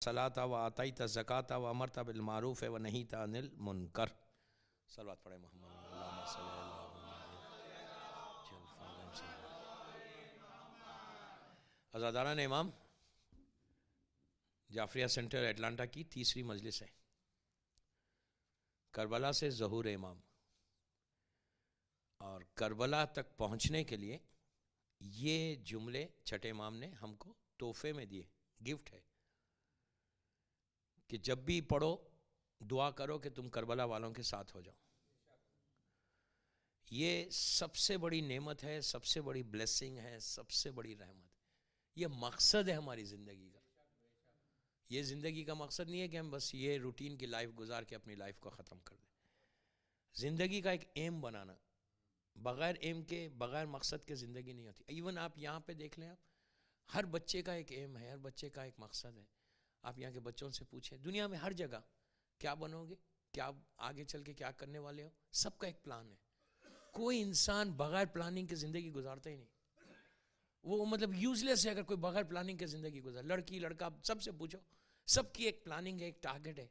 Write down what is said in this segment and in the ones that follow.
صلاۃ و آتیت الزکاۃ و امرت بالمعروف و نہیت عن المنکر. صلوات پڑھیں محمد اللہم صلی اللہ علیہ. عزاداران امام، جعفریہ سینٹر اٹلانٹا کی تیسری مجلس ہے. کربلا سے ظہور امام، اور کربلا تک پہنچنے کے لیے یہ جملے چھٹے امام نے ہم کو تحفے میں دیے، گفٹ ہے کہ جب بھی پڑھو دعا کرو کہ تم کربلا والوں کے ساتھ ہو جاؤ. یہ سب سے بڑی نعمت ہے، سب سے بڑی بلیسنگ ہے، سب سے بڑی رحمت. یہ مقصد ہے ہماری زندگی کا. یہ زندگی کا مقصد نہیں ہے کہ ہم بس یہ روٹین کی لائف گزار کے اپنی لائف کو ختم کر دیں. زندگی کا ایک ایم بنانا، بغیر ایم کے، بغیر مقصد کے زندگی نہیں ہوتی. ایون آپ یہاں پہ دیکھ لیں، آپ ہر بچے کا ایک ایم ہے، ہر بچے کا ایک مقصد ہے. آپ یہاں کے بچوں سے پوچھیں، دنیا میں ہر جگہ کیا بنو گے، کیا آگے چل کے کیا کرنے والے ہو، سب کا ایک پلان ہے. کوئی انسان بغیر پلاننگ کے زندگی گزارتا ہی نہیں. وہ مطلب یوز لیس ہے اگر کوئی بغیر پلاننگ کے زندگی گزار. لڑکی لڑکا سب سے پوچھو، سب کی ایک پلاننگ ہے، ایک ٹارگٹ ہے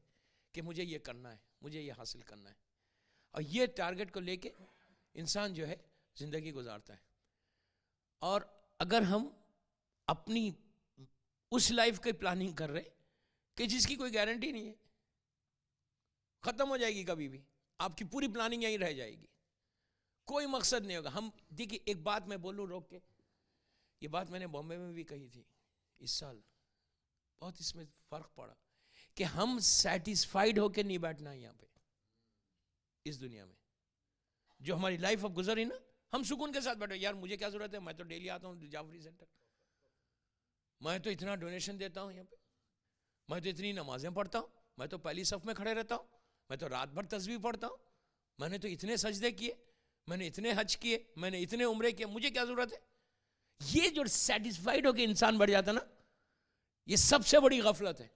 کہ مجھے یہ کرنا ہے، مجھے یہ حاصل کرنا ہے. اور یہ ٹارگٹ کو لے کے انسان جو ہے زندگی گزارتا ہے. اور اگر ہم اپنی اس لائف کی پلاننگ کر رہے کہ جس کی کوئی گارنٹی نہیں ہے، ختم ہو جائے گی کبھی بھی، آپ کی پوری پلاننگ یہیں رہ جائے گی، کوئی مقصد نہیں ہوگا. ہم دیکھیے ایک بات میں بولوں روک کے، یہ بات میں نے بامبے میں بھی کہی تھی اس سال، بہت اس میں فرق پڑا کہ ہم سیٹسفائیڈ ہو کے نہیں بیٹھنا ہے یہاں پہ اس دنیا میں. جو ہماری لائف اب گزری نا، ہم سکون کے ساتھ بیٹھو. یار مجھے کیا ضرورت ہے، میں تو ڈیلی آتا ہوں جعفری سینٹر، میں تو اتنا ڈونیشن دیتا ہوں یہاں پہ، میں تو اتنی نمازیں پڑھتا ہوں، میں تو پہلی صف میں کھڑے رہتا ہوں، میں تو رات بھر تسبیح پڑھتا ہوں، میں نے تو اتنے سجدے کیے، میں نے اتنے حج کیے، میں نے اتنے عمرے کیے، مجھے کیا ضرورت ہے. یہ جو سیٹسفائیڈ ہو کے انسان بڑھ جاتا نا، یہ سب سے بڑی غفلت ہے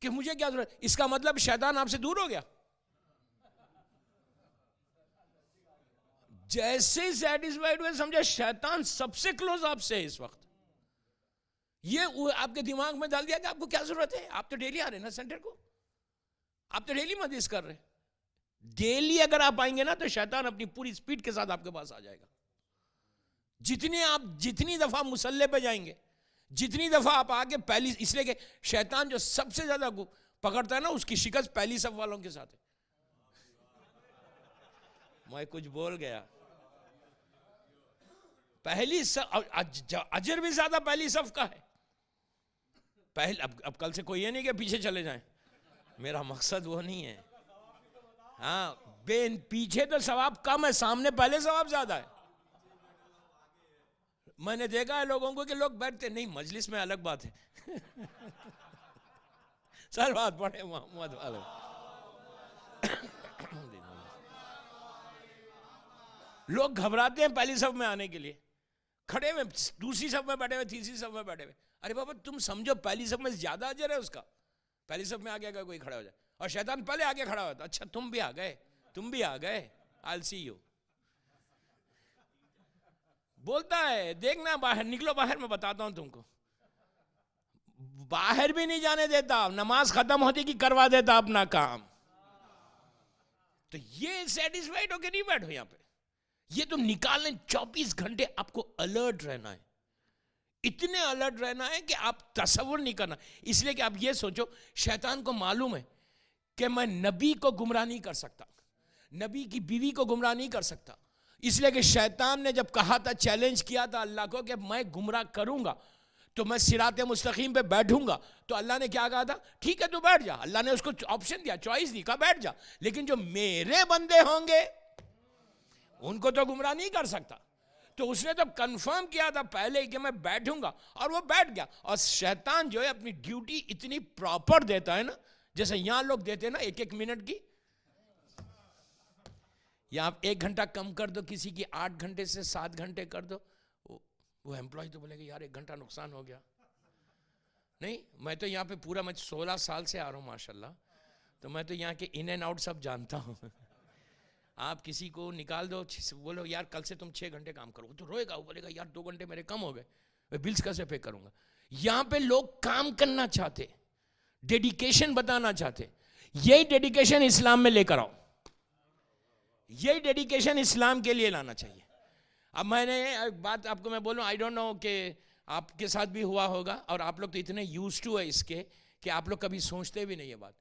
کہ مجھے کیا ضرورت. اس کا مطلب شیطان آپ سے دور ہو گیا. جیسے ہی سیٹسفائیڈ ہوئے سمجھا شیطان سب سے کلوز آپ سے ہے اس وقت. یہ آپ کے دماغ میں ڈال دیا کہ آپ کو کیا ضرورت ہے، آپ تو ڈیلی آ رہے ہیں نا سینٹر کو، آپ تو ڈیلی مجلس کر رہے ہیں. ڈیلی اگر آپ آئیں گے نا تو شیطان اپنی پوری سپیڈ کے ساتھ آپ کے پاس آ جائے گا. جتنی دفعہ مصلی پہ جائیں گے، جتنی دفعہ آپ آگے پہلی، اس لیے کہ شیطان جو سب سے زیادہ پکڑتا ہے نا، اس کی شکست پہلی صف والوں کے ساتھ ہے. میں کچھ بول گیا، پہلی صف اجر بھی زیادہ پہلی صف کا ہے. اب کل سے کوئی یہ نہیں کہ پیچھے چلے جائیں، میرا مقصد وہ نہیں ہے. ہاں پیچھے تو ثواب کم ہے، سامنے پہلے ثواب زیادہ ہے. میں نے دیکھا ہے لوگوں کو کہ لوگ بیٹھتے نہیں، مجلس میں الگ بات ہے. سر بات پڑھے محمد والے. لوگ گھبراتے ہیں پہلی صف میں آنے کے لیے، کھڑے ہوئے دوسری صف میں بیٹھے ہوئے، تیسری صف میں بیٹھے ہوئے. ارے بابا تم سمجھو پہلی صف میں زیادہ اجر ہے اس کا. پہلی صف میں آگے اگر کوئی کھڑا ہو جائے اور شیطان پہلے آگے کھڑا ہوتا، اچھا تم بھی آ گئے، تم بھی آ گئے، I'll see you. بولتا ہے دیکھنا باہر نکلو، باہر میں بتاتا ہوں تم کو. باہر بھی نہیں جانے دیتا، نماز ختم ہوتی کہ کروا دیتا اپنا کام. تو یہ سیٹسفائیڈ ہو کے نہیں بیٹھو یہاں پہ. یہ تم نکالنے 24 گھنٹے آپ کو الرٹ رہنا ہے. اتنے الرٹ رہنا ہے کہ آپ تصور نہیں کرنا. اس لیے کہ آپ یہ سوچو، شیطان کو معلوم ہے کہ میں نبی کو گمراہ نہیں کر سکتا، نبی کی بیوی کو گمراہ نہیں کر سکتا. اس لیے کہ شیطان نے جب کہا تھا، چیلنج کیا تھا اللہ کو کہ میں گمراہ کروں گا تو میں صراط مستقیم پہ بیٹھوں گا، تو اللہ نے کیا کہا تھا، ٹھیک ہے تو بیٹھ جا. اللہ نے اس کو آپشن دیا، چوائس دی، کہا بیٹھ جا، لیکن جو میرے بندے ہوں گے ان کو تو گمراہ نہیں کر سکتا. تو اس نے تو کنفرم کیا تھا پہلے ہی کہ میں بیٹھوں گا، اور وہ بیٹھ گیا. اور شیطان جو ہے اپنی ڈیوٹی اتنی پراپر دیتا ہے نا، جیسے یہاں لوگ دیتے ہیں نا 1-1 منٹ کی، یا آپ 1 گھنٹہ کم کر دو، کسی کی 8 گھنٹے سے 7 گھنٹے کر دو، وہ امپلائی تو بولے گا یار 1 گھنٹہ نقصان ہو گیا. نہیں، میں تو یہاں پہ پورا، میں 16 سال سے آ رہا ہوں ماشاءاللہ، تو میں تو یہاں کے ان اینڈ آؤٹ سب جانتا ہوں. آپ کسی کو نکال دو، بولو یار کل سے تم 6 گھنٹے کام کرو، تو روئے گا، وہ بولے گا یار 2 گھنٹے میرے کم ہو گئے، میں بلز کیسے پے کروں گا. یہاں پہ لوگ کام کرنا چاہتے, ڈیڈیکیشن بتانا چاہتے. یہی ڈیڈیکیشن اسلام میں لے کر آؤ, یہی ڈیڈیکیشن اسلام کے لیے لانا چاہیے. اب میں نے ایک بات آپ کو میں بولوں, آئی ڈونٹ نو کہ آپ کے ساتھ بھی ہوا ہوگا, اور آپ لوگ تو اتنے یوز ٹو ہے اس کے کہ آپ لوگ کبھی سوچتے بھی نہیں یہ بات.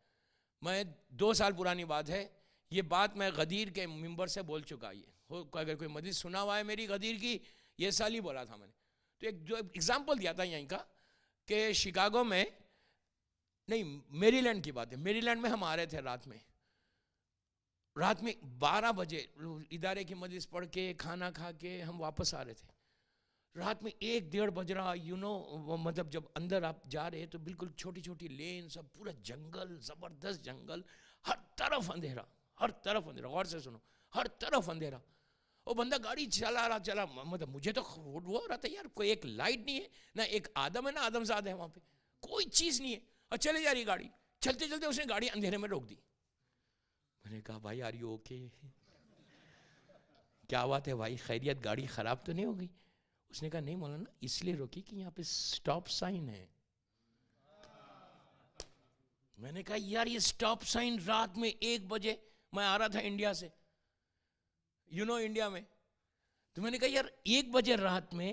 میں 2 سال پرانی بات ہے, یہ بات میں غدیر کے ممبر سے بول چکا. یہ اگر کوئی مجلس سنا ہوا ہے میری غدیر کی, یہ سال ہی بولا تھا میں نے. تو ایک جو ایگزامپل دیا تھا یہیں کا کہ شکاگو میں, نہیں میری لینڈ کی بات ہے, میری لینڈ میں ہم آ رہے تھے رات میں 12 بجے ادارے کی مجلس پڑھ کے کھانا کھا کے ہم واپس آ رہے تھے. رات میں 1-1:30 بج رہا, مطلب جب اندر آپ جا رہے تو بالکل چھوٹی چھوٹی لین, سب پورا جنگل, زبردست جنگل, ہر طرف اندھیرا, ہر طرف اندھیرا. غور سے سنو, ہر طرف اندھیرا. وہ بندہ گاڑی چلا رہا, مطلب مجھے تو وہ ہو رہا تھا یار, کوئی ایک لائٹ نہیں ہے, نہ ایک آدم ہے, نہ آدم زاد ہے وہاں پہ, کوئی چیز نہیں ہے, اور چلے جا رہی گاڑی. چلتے چلتے اس نے گاڑی اندھیرے میں روک دی. میں نے کہا بھائی آر یو اوکے, کیا بات ہے بھائی, خیریت, گاڑی خراب تو نہیں ہو گئی؟ اس نے کہا نہیں مولانا, اس لیے روکی کہ یہاں پہ سٹاپ سائن ہے. میں نے کہا یار یہ سٹاپ سائن رات میں 1 بجے, میں آ رہا تھا انڈیا سے, انڈیا میں, تو میں نے کہا یار 1 بجے رات میں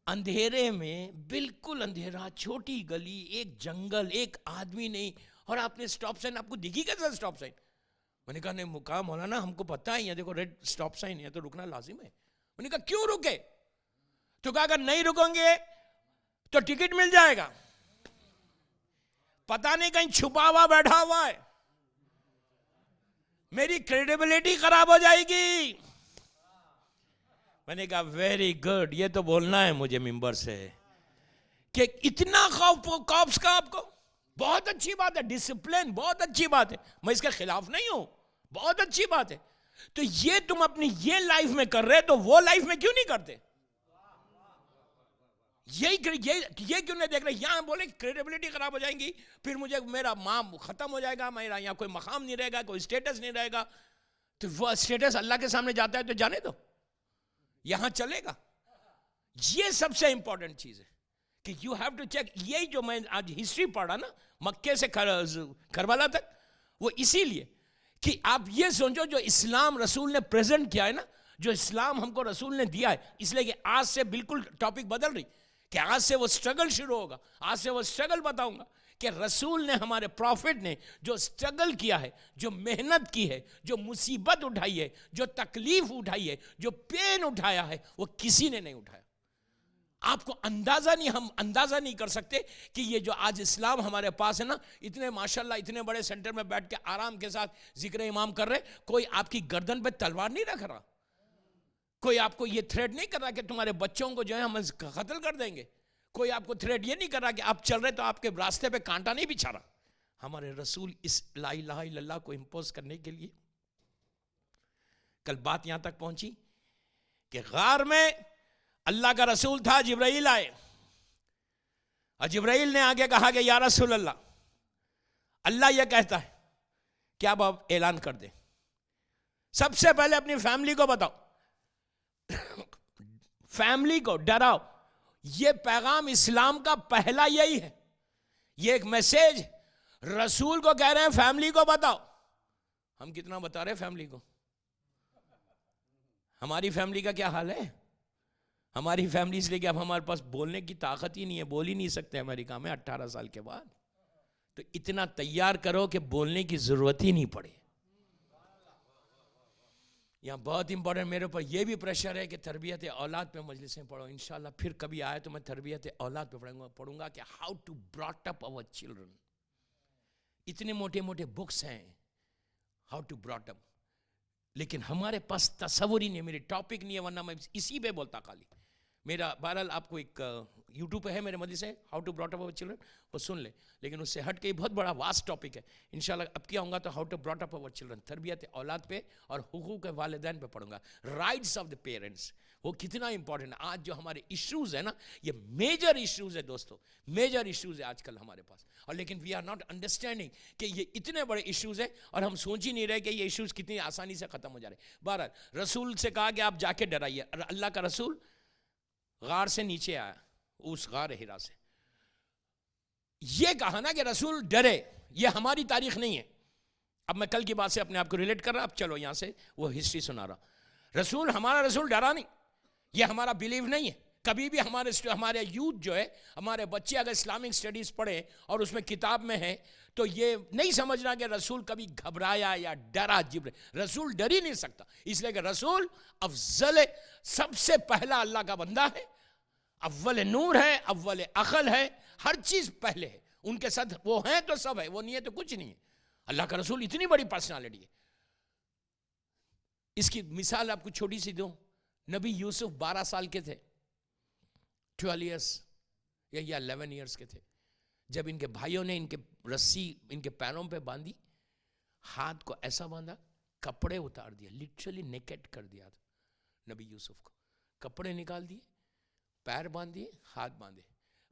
اندھیرے میں, بالکل اندھیرا, چھوٹی گلی, ایک جنگل, ایک آدمی نہیں, اور آپ نے سٹاپ سائن, آپ کو دکھی کیسا سٹاپ سائن؟ میں نے کہا نہیں مقام مولانا ہم کو پتہ ہے, یہ دیکھو ریڈ سٹاپ سائن ہے تو رکنا لازم ہے. میں نے کہا کیوں رکے؟ تو کہا اگر نہیں رکیں گے تو ٹکٹ مل جائے گا. پتہ نہیں کہیں چھپا ہوا بیٹھا ہوا ہے, میری کریڈیبلٹی خراب ہو جائے گی. میں نے کہا ویری گڈ, یہ تو بولنا ہے مجھے ممبر سے کہ اتنا خوف کاپس کا آپ کو. بہت اچھی بات ہے, ڈسپلن بہت اچھی بات ہے, میں اس کے خلاف نہیں ہوں, بہت اچھی بات ہے. تو یہ تم اپنی یہ لائف میں کر رہے تو وہ لائف میں کیوں نہیں کرتے؟ یہ کیوں نہیں دیکھ رہے؟ یہاں بولے کریڈیبلٹی خراب ہو جائیں گی, پھر مجھے میرا ماں ختم ہو جائے گا, میرا یہاں کوئی مقام نہیں رہے گا, کوئی اسٹیٹس نہیں رہے گا. تو وہ اسٹیٹس اللہ کے سامنے جاتا ہے تو جانے دو, یہاں چلے گا. یہ سب سے امپورٹنٹ چیز ہے کہ یو ہیو ٹو چیک. یہی جو میں آج ہسٹری پڑھا نا مکے سے کربلا تک, وہ اسی لیے کہ آپ یہ سوچو جو اسلام رسول نے پریزنٹ کیا ہے نا, جو اسلام ہم کو رسول نے دیا ہے, اس لیے کہ آج سے بالکل ٹاپک بدل رہی, کہ آج سے وہ سٹرگل شروع ہوگا. آج سے وہ سٹرگل بتاؤں گا کہ رسول نے, ہمارے پروفٹ نے جو سٹرگل کیا ہے, جو محنت کی ہے, جو مصیبت اٹھائی ہے, جو تکلیف اٹھائی ہے, جو پین اٹھایا ہے, وہ کسی نے نہیں اٹھایا. آپ کو ہم اندازہ نہیں کر سکتے کہ یہ جو آج اسلام ہمارے پاس ہے نا, اتنے ماشاءاللہ اتنے بڑے سینٹر میں بیٹھ کے آرام کے ساتھ ذکر امام کر رہے, کوئی آپ کی گردن پہ تلوار نہیں رکھ رہا, کوئی آپ کو یہ تھریٹ نہیں کر رہا کہ تمہارے بچوں کو جو ہے ہم قتل کر دیں گے, کوئی آپ کو تھریٹ یہ نہیں کر رہا کہ آپ چل رہے تو آپ کے راستے پہ کانٹا نہیں بچھا رہا. ہمارے رسول اس لا الہ الا اللہ کو امپوز کرنے کے لیے, کل بات یہاں تک پہنچی کہ غار میں اللہ کا رسول تھا, جبرائیل آئے, اور جبرائیل نے آگے کہا کہ یا رسول اللہ, اللہ یہ کہتا ہے کہ اب آپ اعلان کر دیں, سب سے پہلے اپنی فیملی کو بتاؤ, فیملی کو ڈراؤ. یہ پیغام اسلام کا پہلا یہی ہے, یہ ایک میسیج رسول کو کہہ رہے ہیں فیملی کو بتاؤ. ہم کتنا بتا رہے ہیں فیملی کو؟ ہماری فیملی کا کیا حال ہے؟ ہماری فیملی اس لیے کہ اب ہمارے پاس بولنے کی طاقت ہی نہیں ہے, بول ہی نہیں سکتے امریکہ میں 18 سال کے بعد. تو اتنا تیار کرو کہ بولنے کی ضرورت ہی نہیں پڑے. یہاں بہت امپورٹنٹ میرے اوپر یہ بھی پریشر ہے کہ تربیت اولاد پہ مجلسیں پڑھو. انشاءاللہ پھر کبھی آئے تو میں تربیت اولاد پہ پڑھوں گا کہ ہاؤ ٹو براٹ اپ اور چلڈرن. اتنے موٹے موٹے بکس ہیں ہاؤ ٹو براٹ اپ, لیکن ہمارے پاس تصور ہی نہیں. میری ٹاپک نہیں ہے, ورنہ میں اسی پہ بولتا خالی. میرا بہرحال آپ کو ایک یوٹیوب پہ ہے میرے مجلس ہے ہاؤ ٹو براٹ اپ اور چلڈرن, وہ سن لیں. لیکن اس سے ہٹ کے بہت بڑا واسٹ ٹاپک ہے. انشاءاللہ اب کیا ہوں گا تو ہاؤ ٹو براٹ اپ اور چلڈرن, تربیت اولاد پہ اور حقوق والدین پہ پڑھوں گا. رائٹس آف دا پیرنٹس, وہ کتنا امپورٹنٹ ہے. آج جو ہمارے ایشوز ہیں نا, یہ میجر ایشوز ہے دوستو, میجر ایشوز ہے آج کل ہمارے پاس. اور لیکن وی آر ناٹ انڈرسٹینڈنگ کہ یہ اتنے بڑے ایشوز ہیں, اور ہم سوچ ہی نہیں رہے کہ یہ ایشوز کتنی آسانی سے ختم ہو جا رہے. بہرحال رسول سے کہا کہ آپ جا کے ڈرائیے. اللہ کا رسول غار سے نیچے آیا, اس غار ہرا سے, یہ کہا نا کہ رسول ڈرے، یہ ہماری تاریخ نہیں ہے. اب میں کل کی بات سے اپنے آپ کو ریلیٹ کر رہا. اب چلو یہاں سے وہ ہسٹری سنا رہا. ہمارا رسول ڈرا نہیں، یہ ہمارا بلیو نہیں ہے. کبھی بھی ہمارے یوتھ جو ہے، ہمارے بچے اگر اسلامک سٹڈیز پڑھے اور اس میں کتاب میں ہے تو یہ نہیں سمجھنا کہ رسول کبھی گھبرایا یا ڈرا. رسول ڈر ہی نہیں سکتا، اس لیے کہ رسول افضل ہے، سب سے پہلا اللہ کا بندہ ہے، اول نور ہے، اول عقل ہے، ہر چیز پہلے ہے. ان کے ساتھ وہ ہیں تو سب ہے، وہ نہیں ہے تو کچھ نہیں ہے. اللہ کا رسول اتنی بڑی پرسنالٹی ہے. اس کی مثال آپ کو چھوٹی سی دوں. نبی یوسف 12 سال کے تھے، 12 ایئرس یا 11 ایئرس کے تھے، جب ان کے بھائیوں نے ان کے رسی ان کے پیروں پہ باندھی، ہاتھ کو ایسا باندھا، کپڑے اتار دیا، لٹرلی نیکڈ کر دیا تھا نبی یوسف کو. کپڑے نکال دیے، پیر باندھ دیے، ہاتھ باندھے،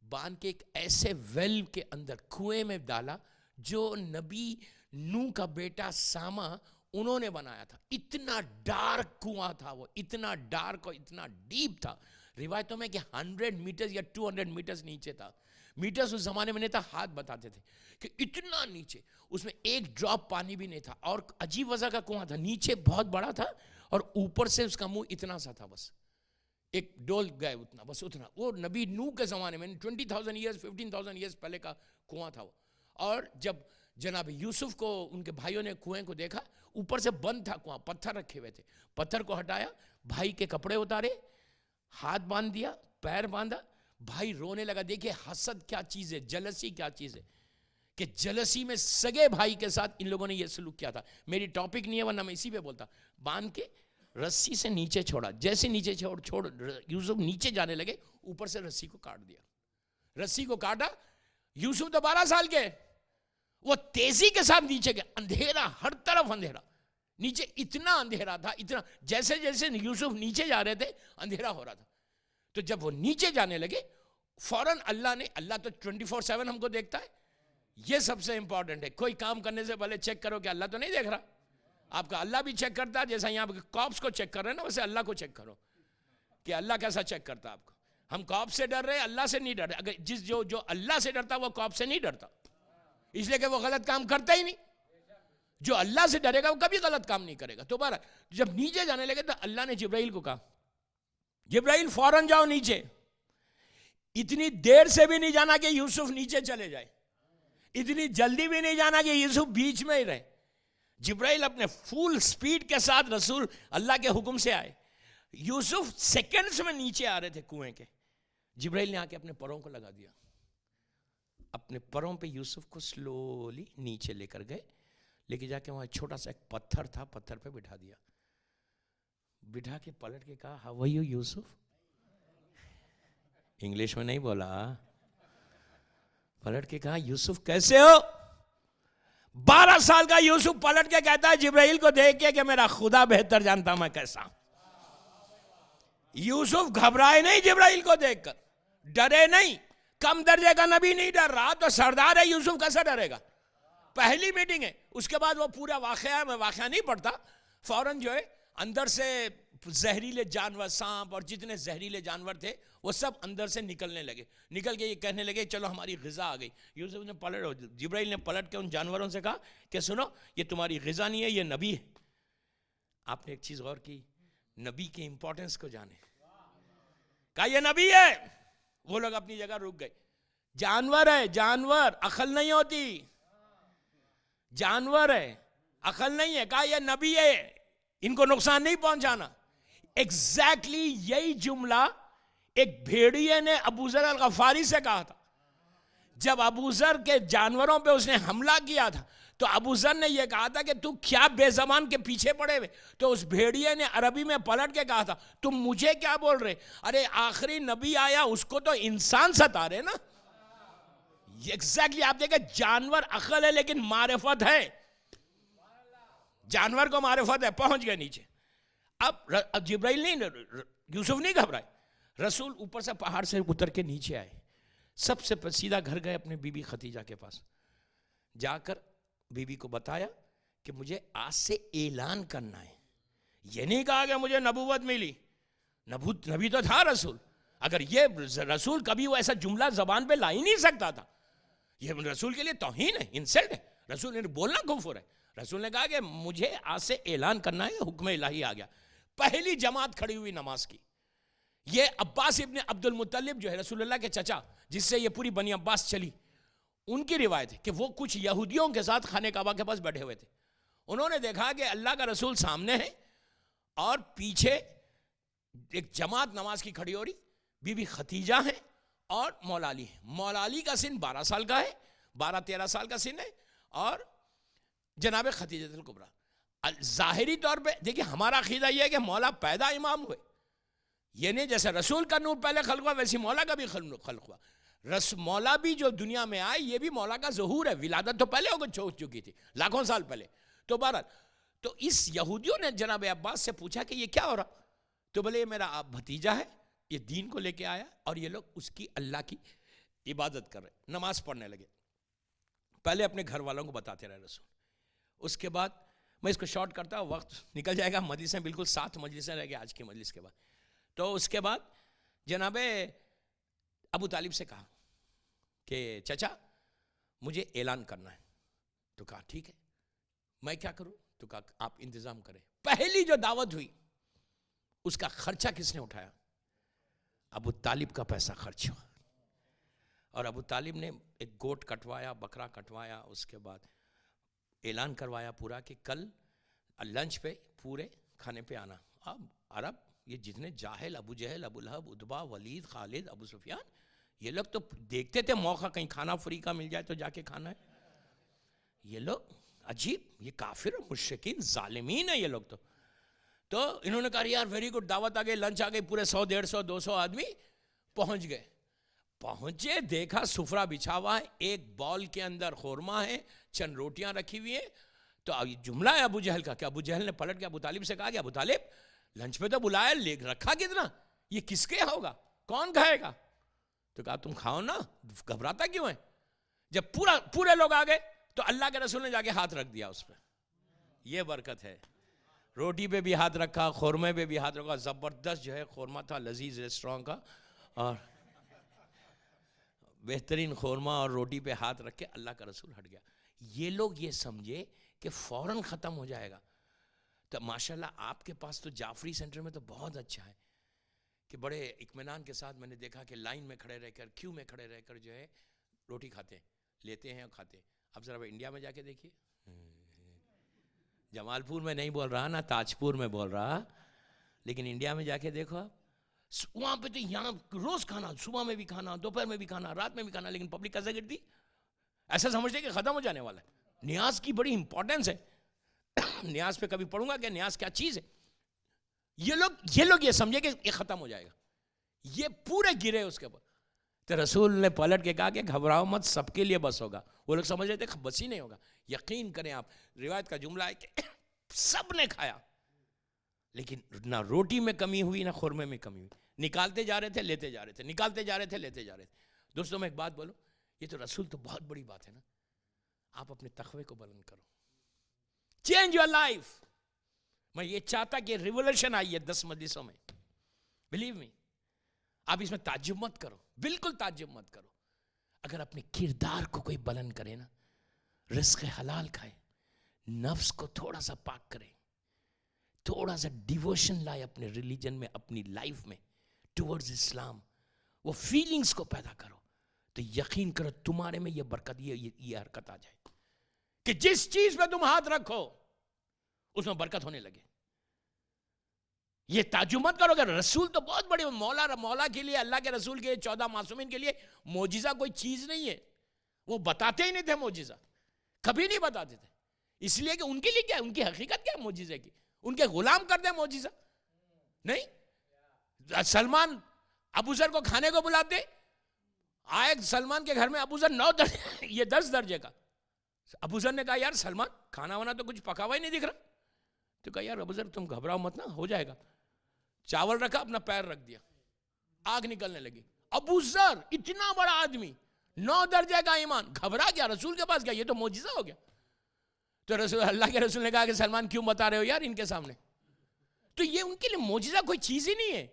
باندھ کے ایک ایسے ویل کے اندر کنویں میں ڈالا جو نبی نوح کا بیٹا ساما انہوں نے بنایا تھا. اتنا ڈارک کنواں تھا وہ، اتنا ڈارک اور اتنا ڈیپ تھا. روایتوں میں کہ 100 میٹرز یا 200 میٹرز نیچے تھا. میٹرز اس زمانے میں نہیں تھا، ہاتھ بتاتے تھے کہ اتنا نیچے، اس میں ایک ڈراپ پانی بھی نہیں تھا. اور عجیب وجہ کا کنواں تھا، نیچے بہت بڑا تھا اور اوپر سے اس کا منہ اتنا سا تھا، بس ایک ڈول گئے اتنا، بس اتنا. وہ نبی نوح کے زمانے میں 20,000 ایئرز 15,000 ایئرز پہلے کا کنواں تھا وہ. اور جب جناب یوسف کو ان کے بھائیوں نے کنویں کو دیکھا، اوپر سے بند تھا کنواں، پتھر رکھے ہوئے تھے. پتھر کو ہٹایا، بھائی کے کپڑے اتارے، ہاتھ باندھ دیا، پیر باندھا. بھائی رونے لگا. دیکھیں حسد کیا چیز ہے، جلسی کیا چیز ہے، کہ جلسی میں سگے بھائی کے ساتھ ان لوگوں نے یہ سلوک کیا تھا. میری ٹاپک نہیں ہے ورنہ میں اسی پہ بولتا. باندھ کے رسی سے نیچے چھوڑا، جیسے نیچے چھوڑ یوسف نیچے جانے لگے، اوپر سے رسی کو کاٹ دیا. رسی کو کاٹا. یوسف تو 12 سال کے، وہ تیزی کے ساتھ نیچے گیا. اندھیرا، ہر طرف اندھیرا، نیچے اتنا اندھیرا تھا، اتنا، جیسے جیسے یوسف نیچے جا رہے تھے اندھیرا ہو رہا تھا. تو جب وہ نیچے جانے لگے فوراً اللہ تو 24/7 ہم کو دیکھتا ہے. یہ سب سے امپورٹنٹ ہے. کوئی کام کرنے سے پہلے چیک کرو کہ اللہ تو نہیں دیکھ رہا. آپ کا اللہ بھی چیک کرتا ہے، جیسا یہاں کاپس کو چیک کر رہے ہیں نا، ویسے اللہ کو چیک کرو کہ اللہ کیسا چیک کرتا ہے آپ کو. ہم کاپ سے ڈر رہے ہیں، اللہ سے نہیں ڈر رہے. اگر جو اللہ سے ڈرتا وہ کاپ سے نہیں ڈرتا، اس لیے کہ وہ غلط کام کرتا ہی نہیں. جو اللہ سے ڈرے گا وہ کبھی غلط کام نہیں کرے گا. تو بہرحال جب نیچے جانے لگے تو اللہ نے جبرائیل کو کہا، جبرائیل فوراً جاؤ نیچے. اتنی دیر سے بھی نہیں جانا کہ یوسف نیچے چلے جائے، اتنی جلدی بھی نہیں جانا کہ یوسف بیچ میں ہی رہے. جبرائیل اپنے فول سپیڈ کے ساتھ رسول اللہ کے حکم سے آئے. یوسف سیکنڈز میں نیچے آ رہے تھے کنویں کے. جبرائیل نے آ کے اپنے پروں کو لگا دیا، اپنے پروں پہ یوسف کو سلولی نیچے لے کر گئے، لے کے جا کے وہاں چھوٹا سا ایک پتھر تھا، پتھر پہ بٹھا دیا. بٹھا کے پلٹ کے کہا، how are you Yusuf. English میں نہیں بولا، پلٹ کے کہا، یوسف کیسے ہو. 12 سال کا یوسف پلٹ کے کہتا ہے جبرائیل کو دیکھ کے کہ میرا خدا بہتر جانتا میں کیسا. یوسف گھبرائے نہیں، جبرائیل کو دیکھ کر ڈرے نہیں. کم درجے کا نبی نہیں ڈر رہا تو سردار ہے یوسف کیسا ڈرے گا. پہلی میٹنگ ہے، اس کے بعد وہ پورا واقعہ، میں واقعہ نہیں پڑھتا، فوراً جو ہے اندر سے زہریلے جانور، سانپ اور جتنے زہریلے جانور تھے وہ سب اندر سے نکلنے لگے. نکل کے یہ کہنے لگے چلو ہماری غذا آ گئی. یوسف نے جبرائیل نے پلٹ کے ان جانوروں سے کہا کہ سنو، یہ تمہاری غذا نہیں ہے، یہ نبی ہے. آپ نے ایک چیز غور کی، نبی کی امپورٹنس کو جانے. کہا یہ نبی ہے. وہ لوگ اپنی جگہ رک گئے. جانور ہے، جانور، عقل نہیں ہوتی. جانور ہے، عقل نہیں ہے. کہا یہ نبی ہے، ان کو نقصان نہیں پہنچانا. ایگزیکٹلی یہی جملہ ایک بھیڑیے نے ابوذر الغفاری سے کہا تھا. جب ابوذر کے جانوروں پہ اس نے حملہ کیا تھا تو ابوذر نے یہ کہا تھا کہ تو کیا بے زبان کے پیچھے پڑے ہوئے. تو اس بھیڑیے نے عربی میں پلٹ کے کہا تھا، تم مجھے کیا بول رہے. ارے آخری نبی آیا، اس کو تو انسان ستا رہے نا. ایگزیکٹلی آپ دیکھیں، جانور عقل ہے لیکن معرفت ہے. جانور کو معرفت ہے. پہنچ گئے نیچے. اب جبرائیل نہیں، یوسف نہیں گھبرائے. رسول اوپر سے پہاڑ سے اتر کے نیچے آئے. سب سے سیدھا گھر گئے اپنے بی بی خدیجہ کے پاس. جا کر بی بی کو بتایا کہ مجھے آج سے اعلان کرنا ہے. یہ نہیں کہا کہ مجھے نبوت ملی. نبی تو تھا رسول. اگر یہ رسول کبھی وہ ایسا جملہ زبان پہ لا ہی نہیں سکتا تھا. یہ رسول کے لیے توہین ہے, انسلٹ ہے. رسول نے بولنا کفر ہے. رسول نے کہا کہ مجھے آج سے اعلان کرنا ہے, حکم الہی آ گیا. پہلی جماعت کھڑی ہوئی نماز کی. یہ عباس ابن عبد المطلب جو ہے رسول اللہ کے چچا, جس سے یہ پوری بنی عباس چلی, ان کی روایت ہے کہ وہ کچھ یہودیوں کے ساتھ خانہ کعبہ کے پاس بیٹھے ہوئے تھے. انہوں نے دیکھا کہ اللہ کا رسول سامنے ہے اور پیچھے ایک جماعت نماز کی کھڑی ہو رہی. بی بی ختیجہ ہے اور مولا علی ہے. مولا علی کا سن 12 سال کا ہے, 12-13 سال کا سن ہے, اور جناب ختیجہ الکبریٰ. ظاہری طور پہ دیکھیں ہمارا عقیدہ یہ ہے کہ مولا پیدا امام ہوئے, یہ نہیں جیسے رسول کا نور پہلے خلق ہوا ویسی مولا کا بھی خلق ہوا. مولا بھی جو دنیا میں آئے یہ بھی مولا کا ظہور ہے. ولادت تو پہلے ہو چکی تھی, لاکھوں سال پہلے. تو بہرحال تو اس یہودیوں نے جناب عباس سے پوچھا کہ یہ کیا ہو رہا, تو بولے یہ میرا بھتیجا ہے, یہ دین کو لے کے آیا اور یہ لوگ اس کی اللہ کی عبادت کر رہے, نماز پڑھنے لگے. پہلے اپنے گھر والوں کو بتاتے رہے رسول. اس کے بعد میں اس کو شارٹ کرتا ہوں, وقت نکل جائے گا. مجلسیں بالکل 7 مجلسیں رہ گئے آج کی مجلس کے بعد. تو اس کے بعد جناب ابو طالب سے کہا کہ چچا مجھے اعلان کرنا ہے. تو کہا ٹھیک ہے, میں کیا کروں؟ تو کہا آپ انتظام کریں. پہلی جو دعوت ہوئی اس کا خرچہ کس نے اٹھایا؟ ابو طالب کا پیسہ خرچ ہوا. اور ابو طالب نے ایک گوٹ کٹوایا, بکرا کٹوایا. اس کے بعد اعلان کروایا پورا کہ کل لنچ پہ پورے کھانے پہ آنا. اب عرب یہ جتنے جاہل, ابو جہل, ابو لہب, عتبہ, ولید, خالد, ابو سفیان, یہ لوگ تو دیکھتے تھے موقع کہیں کھانا فری کا مل جائے تو جا کے کھانا ہے. یہ لوگ عجیب, یہ کافر مشرکین ظالمین ہیں یہ لوگ. تو انہوں نے کہا یار ویری گڈ, دعوت آ گئی, لنچ آ گئی, پورے 100, 150, 200 آدمی پہنچ گئے. پہنچے, دیکھا سفرہ بچھا ہوا ہے, ایک بال کے اندر خورما ہے, چند روٹیاں رکھی ہوئی ہیں. تو جملہ ہے ابو جہل کا کہ ابو جہل نے پلٹ کے ابو طالب سے کہا کہ ابو طالب لنچ پہ تو بلایا, لے رکھا کتنا, یہ کس کے ہوگا, کون کھائے گا؟ تو کہا تم کھاؤ نا, گھبراتا کیوں ہے؟ جب پورے لوگ آ گئے تو اللہ کے رسول نے جا کے ہاتھ رکھ دیا اس پہ. یہ برکت ہے. روٹی پہ بھی ہاتھ رکھا, خورمے پہ بھی ہاتھ رکھا. زبردست جو ہے خورما تھا, لذیذ ریسٹوران کا, اور بہترین خورما اور روٹی پہ ہاتھ رکھ کے اللہ کا رسول ہٹ گیا. یہ لوگ یہ سمجھے کہ فوراً ختم ہو جائے گا. تو ماشاءاللہ آپ کے پاس تو جعفری سینٹر میں تو بہت اچھا ہے کہ بڑے اطمینان کے ساتھ میں نے دیکھا کہ لائن میں کھڑے رہ کر, کیو میں کھڑے رہ کر جو ہے روٹی کھاتے ہیں, لیتے ہیں اور کھاتے ہیں. اب ذرا انڈیا میں جا کے دیکھیے, جمال پور میں نہیں بول رہا نا, تاج پور میں بول رہا, لیکن انڈیا میں جا کے دیکھو آپ, وہاں پہ تو یہاں روز کھانا, صبح میں بھی کھانا, دوپہر میں بھی کھانا, رات میں بھی کھانا, لیکن پبلک کیسے گرتی, ایسا سمجھتے کہ ختم ہو جانے والا ہے. نیاز کی بڑی امپورٹنس ہے. نیاز پہ کبھی پڑھوں گا کہ نیاز کیا چیز ہے. یہ لوگ یہ سمجھے کہ یہ ختم ہو جائے گا, یہ پورے گرے اس کے اوپر. تو رسول نے پلٹ کے کہا کہ گھبراؤ مت, سب کے لیے بس ہوگا. وہ لوگ سمجھ رہے تھے بس ہی نہیں ہوگا. یقین کریں آپ, روایت کا جملہ ہے کہ سب نے کھایا, لیکن نہ روٹی میں کمی ہوئی نہ خورمے میں کمی ہوئی. نکالتے جا رہے تھے, لیتے جا رہے تھے, نکالتے جا رہے تھے, لیتے جا رہے تھے. دوستوں میں ایک بات بولو, یہ تو رسول تو بہت بڑی بات ہے نا. آپ اپنے تقوی کو بلند کرو, چینج یور لائف. میں یہ چاہتا کہ ریولوشن آئی ہے 10 مجلسوں میں, بلیو می. آپ اس میں تعجب مت کرو, بالکل تعجب مت کرو. اگر اپنے کردار کو کوئی بلند کرے نا, رزق حلال کھائے, نفس کو تھوڑا سا پاک کرے, تھوڑا سا ڈیووشن لائے اپنے ریلیجن میں, اپنی لائف میں ٹورڈز اسلام, وہ فیلنگز کو پیدا کرو, تو یقین کرو تمہارے میں یہ برکت, یہ حرکت آ جائے کہ جس چیز پہ تم ہاتھ رکھو اس میں برکت ہونے لگے. یہ تعجب مت کرو کہ رسول تو بہت بڑے, مولا کے لیے, اللہ کے رسول کے 14 معصومین کے لیے معجزہ کوئی چیز نہیں ہے. وہ بتاتے ہی نہیں تھے معجزہ, کبھی نہیں بتاتے تھے, اس لیے کہ ان کے لیے کیا ہے, ان کی حقیقت کیا ہے معجزے کی, ان کے غلام کر دیں معجزہ نہیں. سلمان ابو ذر کو کھانے کو بلاتے, آئے سلمان کے گھر میں ابو ذر 9 درجے, یہ 10 درجے کا. ابو ذر نے کہا یار سلمان کھانا وانا تو کچھ پکا ہوا ہی نہیں دکھ رہا. تو کہا یار ابو ذر تم گھبراؤ مت نا, ہو جائے گا. چاول رکھا, اپنا پیر رکھ دیا, آگ نکلنے لگی. ابو ذر اتنا بڑا آدمی, 9 درجے کا ایمان, گھبرا گیا, رسول کے پاس گیا, یہ تو معجزہ ہو گیا. تو رسول, اللہ کے رسول نے کہا کہ سلمان کیوں بتا رہے ہو یار ان کے سامنے, تو یہ ان کے لیے معجزہ کوئی چیز ہی نہیں ہے.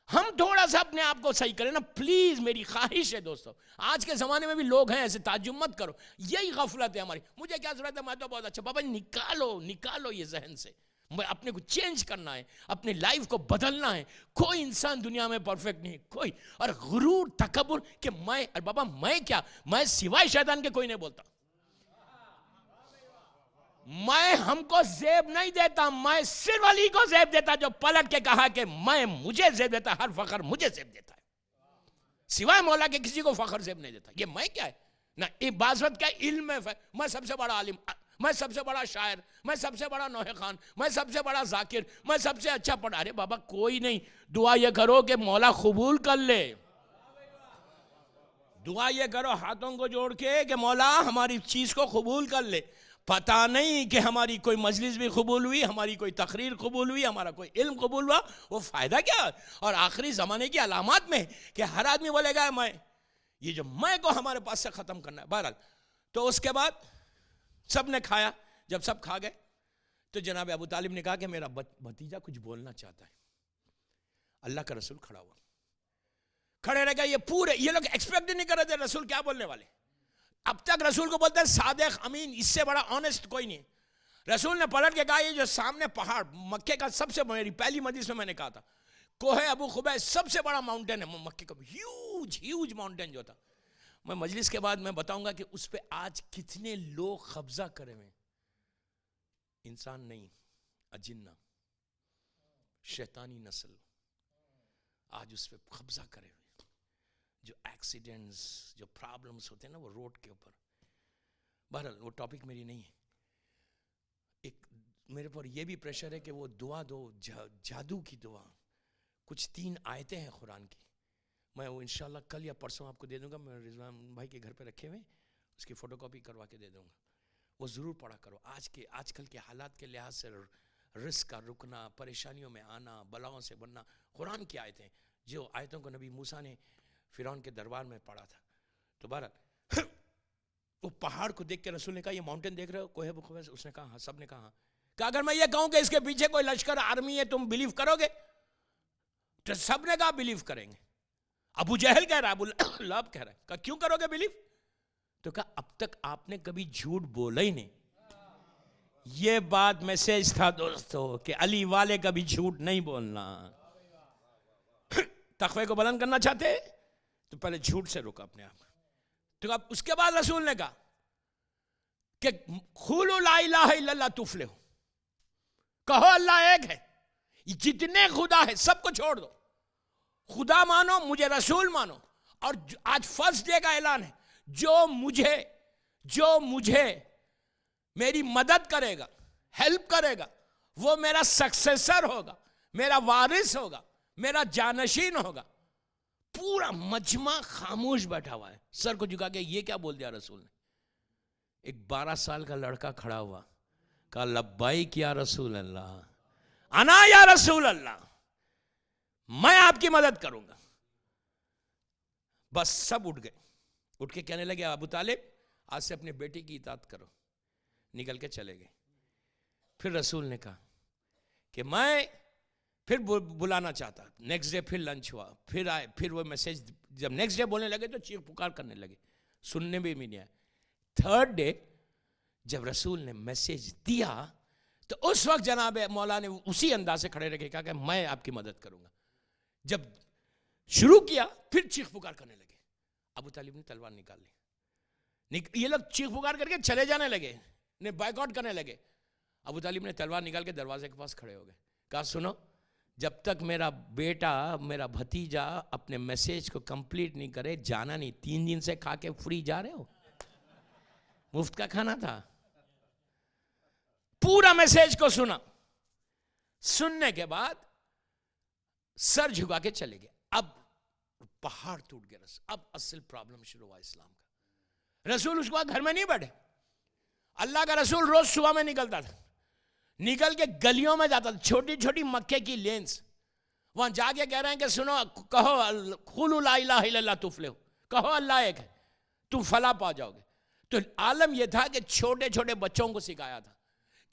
ہم تھوڑا سا اپنے آپ کو صحیح کریں نا پلیز، میری خواہش ہے دوستو. آج کے زمانے میں بھی لوگ ہیں ایسے، تعجب مت کرو، یہی غفلت ہے ہماری. مجھے کیا ضرورت ہے، میں تو بہت اچھا. بابا نکالو یہ ذہن سے. اپنے کو چینج کرنا ہے، اپنی لائف کو بدلنا ہے. کوئی انسان دنیا میں پرفیکٹ نہیں، کوئی. اور غرور، تکبر کہ میں، بابا میں کیا، میں سوائے شیطان کے کوئی نہیں بولتا. میں ہم کو زیب نہیں دیتا، میں صرف علی کو زیب دیتا جو پلٹ کے کہا کہ میں مجھے زیب دیتا، ہر فخر مجھے زیب دیتا ہے، سوائے مولا کے کسی کو فخر زیب نہیں دیتا. یہ میں کیا ہے نا، عبادت کا علم ہے. میں سب سے بڑا عالم، میں سب سے بڑا شاعر، میں سب سے بڑا نوحہ خان، میں سب سے بڑا ذاکر، میں سب سے اچھا پڑھا. ارے بابا کوئی نہیں. دعا یہ کرو کہ مولا قبول کر لے. دعا یہ کرو ہاتھوں کو جوڑ کے کہ مولا ہماری چیز کو قبول کر لے. پتہ نہیں کہ ہماری کوئی مجلس بھی قبول ہوئی، ہماری کوئی تقریر قبول ہوئی، ہمارا کوئی علم قبول ہوا، وہ فائدہ کیا؟ اور آخری زمانے کی علامات میں کہ ہر آدمی بولے گا میں، یہ جو میں کو ہمارے پاس سے ختم کرنا ہے. بہرحال تو اس کے بعد سب نے کھایا. جب سب کھا گئے تو جناب ابو طالب نے کہا کہ میرا بھتیجا کچھ بولنا چاہتا ہے. اللہ کا رسول کھڑا ہوا، کھڑے رہ گئے. یہ لوگ ایکسپیکٹ نہیں کر رہے تھے رسول کیا بولنے والے. اب تک رسول کو بولتے ہیں صادق امین، اس سے بڑا آنیسٹ کوئی نہیں. رسول نے پلٹ کے کہا یہ جو سامنے پہاڑ، مکے کا سب سے، میری پہلی مجلس میں میں نے کہا تھا، کوہ ابو قبیس سب سے بڑا ماؤنٹین ہے مکے کا، ہیوج ماؤنٹین جو تھا. میں مجلس کے بعد میں بتاؤں گا کہ اس پہ آج کتنے لوگ قبضہ کرے ہوئے. انسان نہیں، اجنہ، شیطانی نسل آج اس پہ قبضہ کرے ہوئے. جو ایکسیڈنٹس، جو پرابلمز ہوتے ہیں نا وہ روڈ کے اوپر. بہرحال وہ ٹاپک میری نہیں ہے. ایک میرے پر یہ بھی پریشر ہے کہ وہ دعا دو، جادو کی دعا. کچھ 3 آیتیں ہیں قرآن کی، میں وہ انشاءاللہ کل یا پرسوں آپ کو دے دوں گا. میں رضوان بھائی کے گھر پہ رکھے ہوئے، اس کی فوٹو کاپی کروا کے دے دوں گا. وہ ضرور پڑھا کرو. آج کل کے حالات کے لحاظ سے رزق کا رکنا، پریشانیوں میں آنا، بلاؤں سے بننا، قرآن کی آیتیں، جو آیتوں کو نبی موسیٰ نے فرعون کے دربار میں پڑھا تھا. تو بہرحال وہ پہاڑ کو دیکھ کے رسول نے کہا یہ ماؤنٹین دیکھ رہے ہو کوہ ابو قبیس؟ اس نے کہا ہاں. سب نے کہا ہاں. کہ اگر میں یہ کہوں کہ اس کے پیچھے کوئی لشکر آرمی ہے تم بلیو کرو گے؟ تو سب نے کہا بلیو کریں گے. ابو جہل کہہ رہا ہے، ابو لہب کہہ رہا ہے. کہا کیوں کرو گے بلیو؟ تو کہا اب تک آپ نے کبھی جھوٹ بولا ہی نہیں. یہ بات میسج تھا دوستو کہ علی والے کبھی جھوٹ نہیں بولنا. تقوی کو بلند کرنا چاہتے تو پہلے جھوٹ سے روکا اپنے آپ. تو اب اس کے بعد رسول نے کہا کہ قولوا لا الہ الا اللہ تفلحوا، کہو اللہ ایک ہے، جتنے خدا ہے سب کو چھوڑ دو، خدا مانو، مجھے رسول مانو. اور آج فرسٹ ڈے کا اعلان ہے، جو مجھے میری مدد کرے گا، ہیلپ کرے گا، وہ میرا سکسیسر ہوگا، میرا وارث ہوگا، میرا جانشین ہوگا. پورا مجمع خاموش بیٹھا ہوا ہے. سر کو جھکا کے یہ کیا بول دیا رسول نے؟ ایک 12 سال کا لڑکا کھڑا ہوا، کہا لبیک یا رسول اللہ، انا یا رسول اللہ، میں آپ کی مدد کروں گا. بس سب اٹھ گئے. اٹھ کے کہنے لگے ابو طالب آج سے اپنے بیٹے کی اطاعت کرو. نکل کے چلے گئے. پھر رسول نے کہا کہ میں پھر بلانا چاہتا. نیکسٹ ڈے پھر لنچ ہوا، پھر آئے، پھر وہ میسیج. جب نیکسٹ ڈے بولنے لگے تو چیخ پکار کرنے لگے، سننے بھی نہیں آیا. تھرڈ ڈے جب رسول نے میسیج دیا تو اس وقت جناب مولا نے اسی انداز سے کھڑے رہ کے کہا کہ میں آپ کی مدد کروں گا. جب شروع کیا پھر چیخ پکار کرنے لگے. ابو طالب نے تلوار نکال لی. یہ لوگ چیخ پکار کر کے چلے جانے لگے، بائیک آؤٹ کرنے لگے. ابو طالب نے تلوار نکال کے دروازے کے پاس کھڑے ہو گئے. کہا سنو، جب تک میرا بیٹا، میرا بھتیجا اپنے میسیج کو کمپلیٹ نہیں کرے جانا نہیں. 3 دن سے کھا کے فری جا رہے ہو، مفت کا کھانا تھا. پورا میسیج کو سنا. سننے کے بعد سر جھکا کے چلے گئے. اب پہاڑ ٹوٹ گیا. اب اصل پرابلم شروع ہوا اسلام کا. رسول اس کو گھر میں نہیں بیٹھے. اللہ کا رسول روز صبح میں نکلتا تھا، نکل کے گلیوں میں جاتا تھا، چھوٹی چھوٹی مکے کی لینز. وہاں جا کے کہہ رہے ہیں کہ سنو، کہو قولوا لا الہ الا اللہ تفلحوا، کہو اللہ ایک ہے تم فلاح پا جاؤ گے. تو عالم یہ تھا کہ چھوٹے چھوٹے بچوں کو سکھایا تھا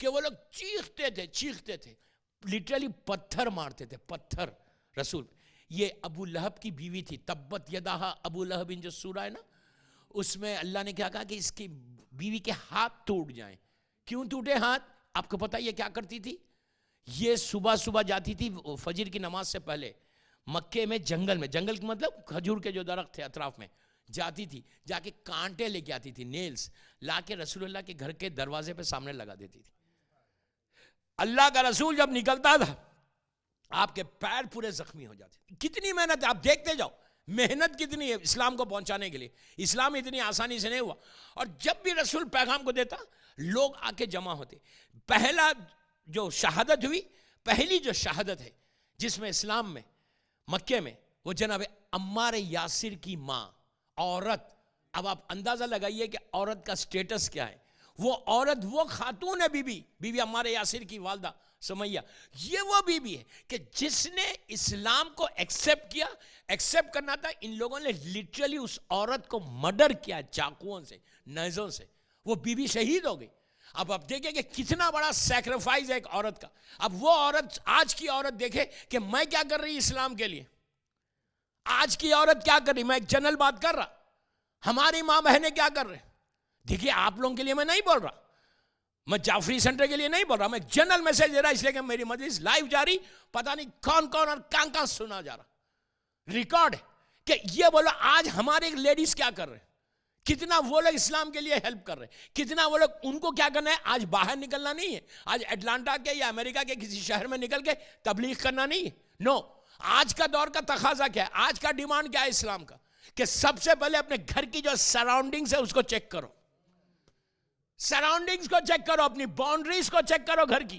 کہ وہ لوگ چیختے تھے، لٹرلی پتھر مارتے تھے، پتھر رسول. یہ ابو لہب کی بیوی تھی, تبت یدہ ابو لہب, جو سورہ ہے نا, اس میں اللہ نے کیا کہا کہ اس کی بیوی کے ہاتھ ٹوٹ جائیں. کیوں ٹوٹے ہاتھ؟ آپ کو پتہ یہ کیا کرتی تھی؟ یہ صبح صبح جاتی تھی فجر کی نماز سے پہلے مکے میں جنگل میں, جنگل کی مطلب کھجور کے جو درخت تھے اطراف میں, جاتی تھی, جا کے کانٹے لے کے آتی تھی, نیلز لا کے رسول اللہ کے گھر کے دروازے پہ سامنے لگا دیتی تھی. اللہ کا رسول جب نکلتا تھا آپ کے پیر پورے زخمی ہو جاتے. کتنی محنت ہے, آپ دیکھتے جاؤ محنت کتنی ہے اسلام کو پہنچانے کے لیے. اسلام اتنی آسانی سے نہیں ہوا. اور جب بھی رسول پیغام کو دیتا لوگ آ کے جمع ہوتے. پہلا جو شہادت ہوئی, پہلی جو شہادت ہے جس میں اسلام میں مکے میں, وہ جناب عمار یاسر کی ماں, عورت. اب آپ اندازہ لگائیے کہ عورت کا سٹیٹس کیا ہے. وہ عورت وہ خاتون ہے, بی عمار یاسر کی والدہ سمیہ. یہ وہ بی ہے کہ جس نے اسلام کو ایکسیپٹ کیا. ایکسیپٹ کرنا تھا, ان لوگوں نے لٹرلی اس عورت کو مرڈر کیا چاقوؤں سے, نیزوں سے. وہ بی شہید ہو گئی. اب آپ دیکھیں کہ کتنا بڑا سیکریفائز ہے ایک عورت کا. اب وہ عورت, آج کی عورت دیکھے کہ میں کیا کر رہی اسلام کے لیے. آج کی عورت کیا کر رہی, میں ایک جنرل بات کر رہا, ہماری ماں بہنیں کیا کر رہے. دیکھیے آپ لوگوں کے لیے میں نہیں بول رہا, میں جعفری سینٹر کے لیے نہیں بول رہا, میں ایک جنرل میسج دے رہا, اس لیے کہ میری مجلس لائیو جاری, پتہ نہیں کون کون اور کہاں سنا جا رہا, ریکارڈ ہے. کہ یہ بولو آج ہمارے لیڈیز کیا کر رہے, کتنا وہ لوگ اسلام کے لیے ہیلپ کر رہے ہیں, کتنا وہ لوگ, ان کو کیا کرنا ہے, آج باہر نکلنا نہیں ہے, آج اٹلانٹا کے یا امریکہ کے کسی شہر میں نکل کے تبلیغ کرنا نہیں ہے. نو, آج کا دور کا تقاضا کیا ہے, آج کا ڈیمانڈ کیا ہے اسلام کا, کہ سب سے پہلے اپنے گھر کی جو سراؤنڈنگز ہے اس کو چیک کرو. سراؤنڈنگز کو چیک کرو, اپنی باؤنڈریز کو چیک کرو گھر کی,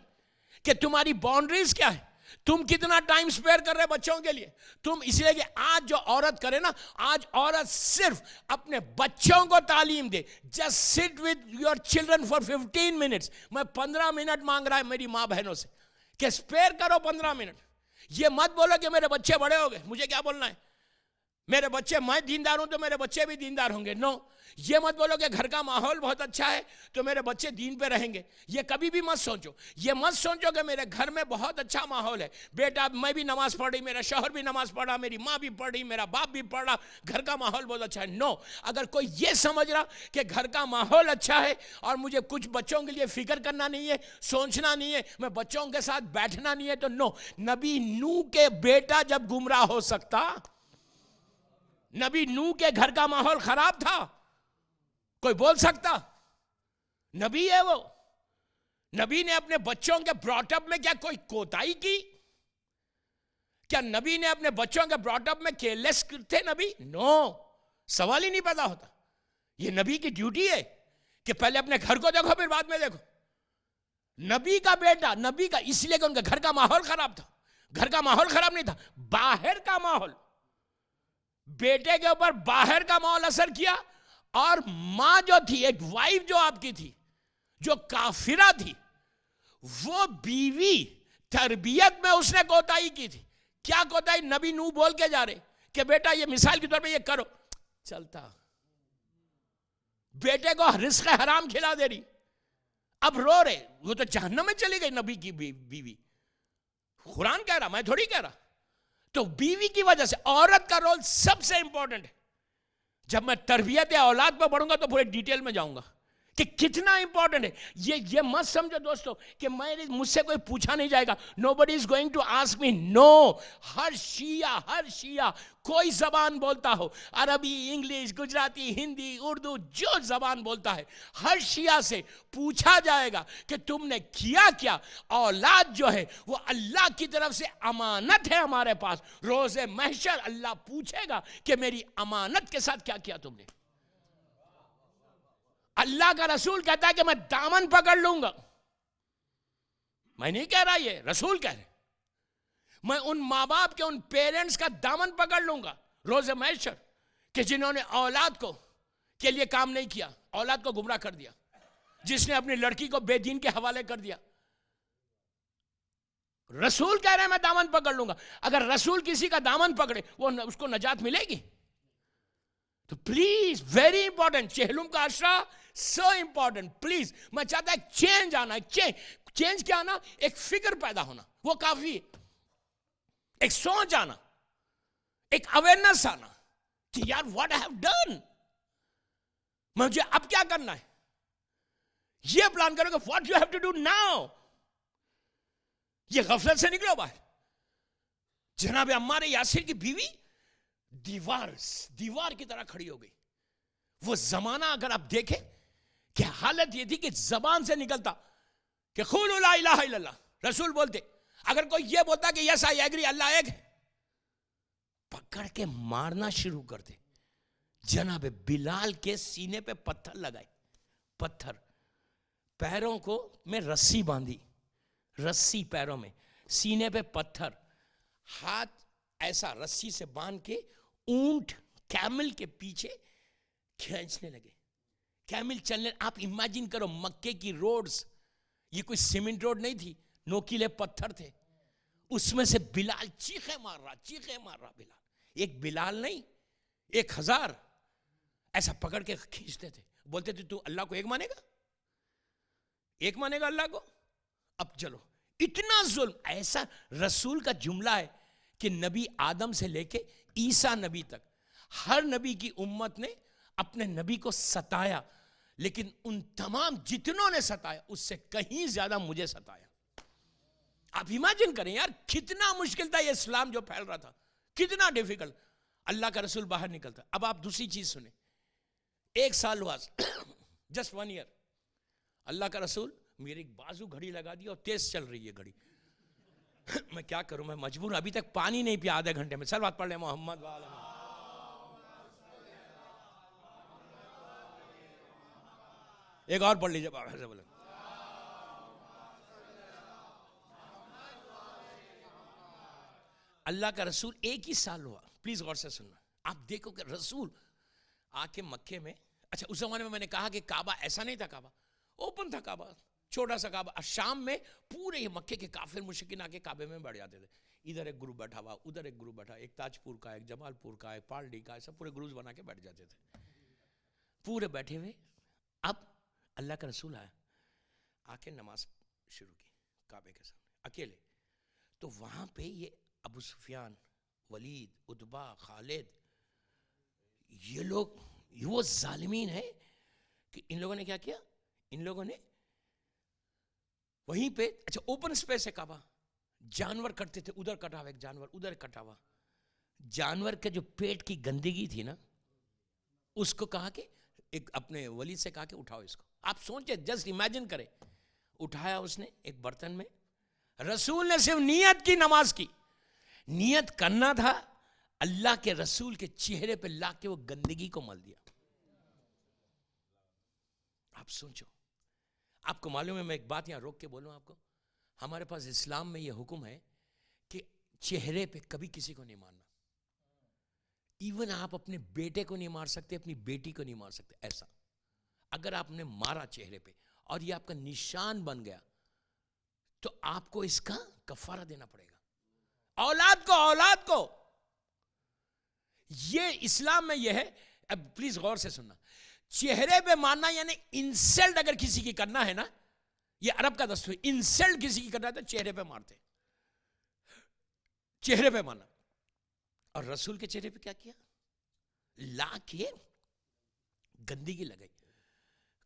کہ تمہاری باؤنڈریز کیا ہے, تم کتنا ٹائم سپیئر کر رہے بچوں کے لیے. تم اس لیے کہ آج جو عورت کرے نا, آج عورت صرف اپنے بچوں کو تعلیم دے. Just sit with your children for 15 minutes. میں 15 منٹ مانگ رہا ہے میری ماں بہنوں سے کہ سپیئر کرو 15 منٹ. یہ مت بولو کہ میرے بچے بڑے ہو گئے, مجھے کیا بولنا ہے, میرے بچے, میں دیندار ہوں تو میرے بچے بھی دیندار ہوں گے. نو, یہ مت بولو کہ گھر کا ماحول بہت اچھا ہے تو میرے بچے دین پہ رہیں گے. یہ کبھی بھی مت سوچو. یہ مت سوچو کہ میرے گھر میں بہت اچھا ماحول ہے, بیٹا میں بھی نماز پڑھ رہی, میرا شوہر بھی نماز پڑھ رہا, میری ماں بھی پڑھ رہی, میرا باپ بھی پڑھ رہا, گھر کا ماحول بہت اچھا ہے. نو, اگر کوئی یہ سمجھ رہا کہ گھر کا ماحول اچھا ہے اور مجھے کچھ بچوں کے لیے فکر کرنا نہیں ہے, سوچنا نہیں ہے, میں بچوں کے ساتھ بیٹھنا نہیں ہے, تو نو. نبی نوح کے بیٹا جب گمراہ ہو سکتا, نبی نوح کے گھر کا ماحول خراب تھا, کوئی بول سکتا؟ نبی ہے وہ. نبی نے اپنے بچوں کے براٹ اپ میں کیا کوئی کوتاہی کی؟ کیا نبی نے اپنے بچوں کے براٹ اپ میں کیئرلیس تھے نبی؟ نو, سوال ہی نہیں پیدا ہوتا. یہ نبی کی ڈیوٹی ہے کہ پہلے اپنے گھر کو دیکھو پھر بعد میں دیکھو. نبی کا بیٹا, نبی کا, اس لیے کہ ان کا گھر کا ماحول خراب تھا. گھر کا ماحول خراب نہیں تھا, باہر کا ماحول, بیٹے کے اوپر باہر کا ماحول اثر کیا. اور ماں جو تھی, ایک وائف جو آپ کی تھی, جو کافرہ تھی, وہ بیوی تربیت میں اس نے کوتاہی کی تھی. کیا کوتاہی؟ نبی نوح بول کے جا رہے کہ بیٹا یہ مثال کے طور پہ یہ کرو, چلتا. بیٹے کو رزق حرام کھلا دے رہی, اب رو رہے, وہ تو جہنم میں چلی گئی نبی کی بیوی. قرآن کہہ رہا, میں تھوڑی کہہ رہا. تو بیوی کی وجہ سے عورت کا رول سب سے امپورٹنٹ ہے. جب میں تربیت اولاد پہ پڑھوں گا تو پورے ڈیٹیل میں جاؤں گا کہ کتنا امپورٹنٹ ہے. یہ مت سمجھو دوستو کہ مجھ سے کوئی پوچھا نہیں جائے گا. nobody is going to ask me. no. ہر شیعہ کوئی زبان بولتا ہو, عربی, انگلش, گجراتی, ہندی, اردو, جو زبان بولتا ہے, ہر شیعہ سے پوچھا جائے گا کہ تم نے کیا کیا. اولاد جو ہے وہ اللہ کی طرف سے امانت ہے ہمارے پاس. روز محشر اللہ پوچھے گا کہ میری امانت کے ساتھ کیا کیا تم نے. اللہ کا رسول کہتا ہے کہ میں دامن پکڑ لوں گا. میں نہیں کہہ رہا, یہ رسول کہہ رہے. میں ان ماں باپ کے, ان پیرنٹس کا دامن پکڑ لوں گا روز محشر کہ جنہوں نے اولاد کو کے لیے کام نہیں کیا, اولاد کو گمراہ کر دیا, جس نے اپنی لڑکی کو بے دین کے حوالے کر دیا. رسول کہہ رہے ہیں میں دامن پکڑ لوں گا. اگر رسول کسی کا دامن پکڑے وہ اس کو نجات ملے گی. تو پلیز, ویری امپورٹنٹ, چہلم کا عشرہ سو امپورٹنٹ. پلیز, میں چاہتا ہے چینج آنا. چینج کیا آنا؟ ایک فکر پیدا ہونا, وہ کافی ہے. ایک سوچ آنا. ایک اویئرنس آنا کہ یار واٹ آئی ہیو ڈن, مجھے اب کیا کرنا ہے, یہ پلان کرو کہ what you have to do now. یہ غفلت سے نکلو باہر. جناب عمار یاسر کی بیوی دیوار کی طرح کھڑی ہو گئی. وہ زمانہ اگر آپ دیکھیں کہ حالت یہ تھی کہ زبان سے نکلتا کہ قولوا لا الہ الا اللہ, رسول بولتے, اگر کوئی یہ بولتا کہ یس آئی ایگری اللہ ایک ہے, پکڑ کے مارنا شروع کر دے. جناب بلال کے سینے پہ پتھر لگائے, پتھر, پیروں کو میں رسی باندھی, رسی پیروں میں, سینے پہ پتھر, ہاتھ ایسا رسی سے باندھ کے اونٹ کیمل کے پیچھے کھینچنے لگے. کیمل چلنے, آپ امیجن کرو مکے کی روڈز, یہ کوئی سیمنٹ روڈ نہیں تھی, نوکیلے پتھر تھے, اس میں سے بلال چیخیں مار رہا بلال. ایک بلال نہیں, 1000 ایسا پکڑ کے کھینچتے تھے. بولتے تھے تو اللہ کو ایک مانے گا اللہ کو. اب چلو, اتنا ظلم. ایسا رسول کا جملہ ہے کہ نبی آدم سے لے کے عیسیٰ نبی تک ہر نبی کی امت نے اپنے نبی کو ستایا, لیکن ان تمام جتنوں نے ستایا اس سے کہیں زیادہ مجھے ستایا. آپ امیجن کریں یار کتنا مشکل تھا یہ اسلام جو پھیل رہا تھا, کتنا ڈیفیکلٹ. اللہ کا رسول باہر نکلتا. اب آپ دوسری چیز سنیں, 1 سال بعد جسٹ 1 ایئر, اللہ کا رسول میری بازو گھڑی لگا دی اور تیز چل رہی ہے گھڑی. میں کیا کروں, میں مجبور, ابھی تک پانی نہیں پیا آدھے گھنٹے میں. صلوات پڑھ لیں محمد والا. ایک اور پڑھ لیجیے بابا سے بولے. اللہ کا رسول 1 ہی سال ہوا. پلیز غور سے سننا. آپ دیکھو کہ رسول آ کے مکے میں, اچھا اس زمانے میں نے کہا کہ کعبہ ایسا نہیں تھا, کعبہ اوپن تھا, کعبہ چھوٹا سا کعبہ. شام میں پورے یہ مکے کے کافر مشرکین آ کے کعبے میں بیٹھ جاتے تھے. ادھر ایک گروپ بیٹھا ہوا, ادھر ایک گروپ بیٹھا, ایک تاج پور کا, ایک جمال پور کا, ایک پالڈی کا, ایسا پورے گروپس بنا کے بیٹھ جاتے تھے, پورے بیٹھے ہوئے. اب اللہ کا رسول آیا, آ کے نماز شروع کی کعبے کے سامنے اکیلے. تو وہاں پہ یہ ابو سفیان, ولید, عتبہ, خالد, یہ لوگ وہ ظالمین ہیں کہ ان لوگوں نے کیا کیا, ان لوگوں نے وہیں پہ, اچھا اوپن سپیس ہے کعبہ, جانور کٹتے تھے, ادھر کٹا ہوا ایک جانور, ادھر کٹا ہوا جانور کے جو پیٹ کی گندگی تھی نا, اس کو کہا کہ ایک اپنے ولید سے کہا کہ اٹھاؤ اس کو. آپ سوچے, جسٹ امیجن کریں, اٹھایا اس نے ایک برتن میں. رسول نے صرف نیت کی, نماز کی نیت کرنا تھا, اللہ کے رسول کے چہرے پہ لا کے وہ گندگی کو مل دیا. آپ سوچو. آپ کو معلوم ہے, میں ایک بات یہاں روک کے بولوں آپ کو, ہمارے پاس اسلام میں یہ حکم ہے کہ چہرے پہ کبھی کسی کو نہیں مارنا. ایون آپ اپنے بیٹے کو نہیں مار سکتے, اپنی بیٹی کو نہیں مار سکتے. ایسا اگر آپ نے مارا چہرے پہ اور یہ آپ کا نشان بن گیا تو آپ کو اس کا کفارہ دینا پڑے گا. اولاد کو یہ اسلام میں یہ ہے. اب پلیز غور سے سننا, چہرے پہ مارنا یعنی انسلٹ اگر کسی کی کرنا ہے نا, یہ عرب کا دستور, انسلٹ کسی کی کرنا ہے تو چہرے پہ مارتے, چہرے پہ مارنا. اور رسول کے چہرے پہ کیا کیا, لا کے گندگی لگائی.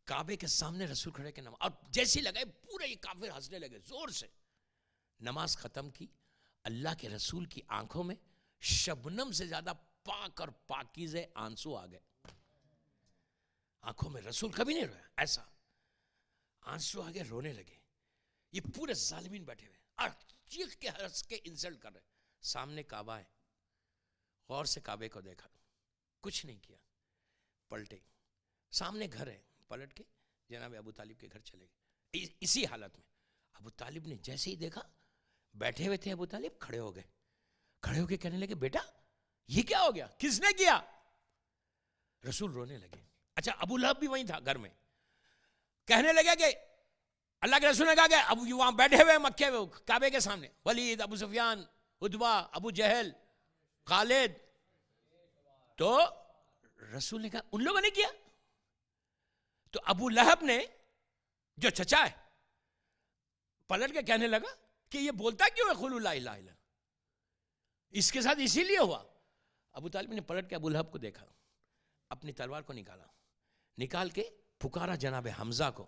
کعبے کے سامنے رسول کھڑے کے نماز, اور جیسی لگائے پورے یہ کافر ہنسنے لگے زور سے. نماز ختم کی, اللہ کے رسول کی آنکھوں میں شبنم سے زیادہ پاک اور پاکیزے آنسو آ گئے. آنکھوں میں رسول کبھی نہیں رویا, ایسا آنسو آ گئے, رونے لگے. یہ پورے ظالمین بیٹھے ہوئے اور چیخ کے ہنس کے انسلٹ کر رہے. سامنے کعبہ ہے, غور سے کعبے کو دیکھا, کچھ نہیں کیا, پلٹے. سامنے گھر ہے, پلٹ کے جناب ابو طالب کے گھر چلے گئے. اسی حالت میں ابو طالب نے جیسے ہی دیکھا, بیٹھے ہوئے تھے ابو طالب, کھڑے ہو گئے. کھڑے ہو کے کہنے لگے, بیٹا یہ کیا ہو گیا, کس نے کیا؟ رسول رونے لگے. اچھا ابو لہب بھی وہیں تھا گھر میں. کہنے لگے کہ اللہ کے رسول نے کہا کہ اب وہاں بیٹھے ہوئے مکے میں کعبے کے سامنے, ولید, ابو سفیان, عتبہ, ابو جہل, خالد. تو رسول نے کہا ان لوگوں نے کیا. تو ابو لہب نے, جو چچا ہے, پلٹ کے کہنے لگا کہ یہ بولتا کیوں ہے قولوا لا الہ الا اللہ, اس کے ساتھ اسی لیے ہوا. ابو طالب نے پلٹ کے ابو لہب کو دیکھا, اپنی تلوار کو نکال کے پکارا جناب حمزہ کو,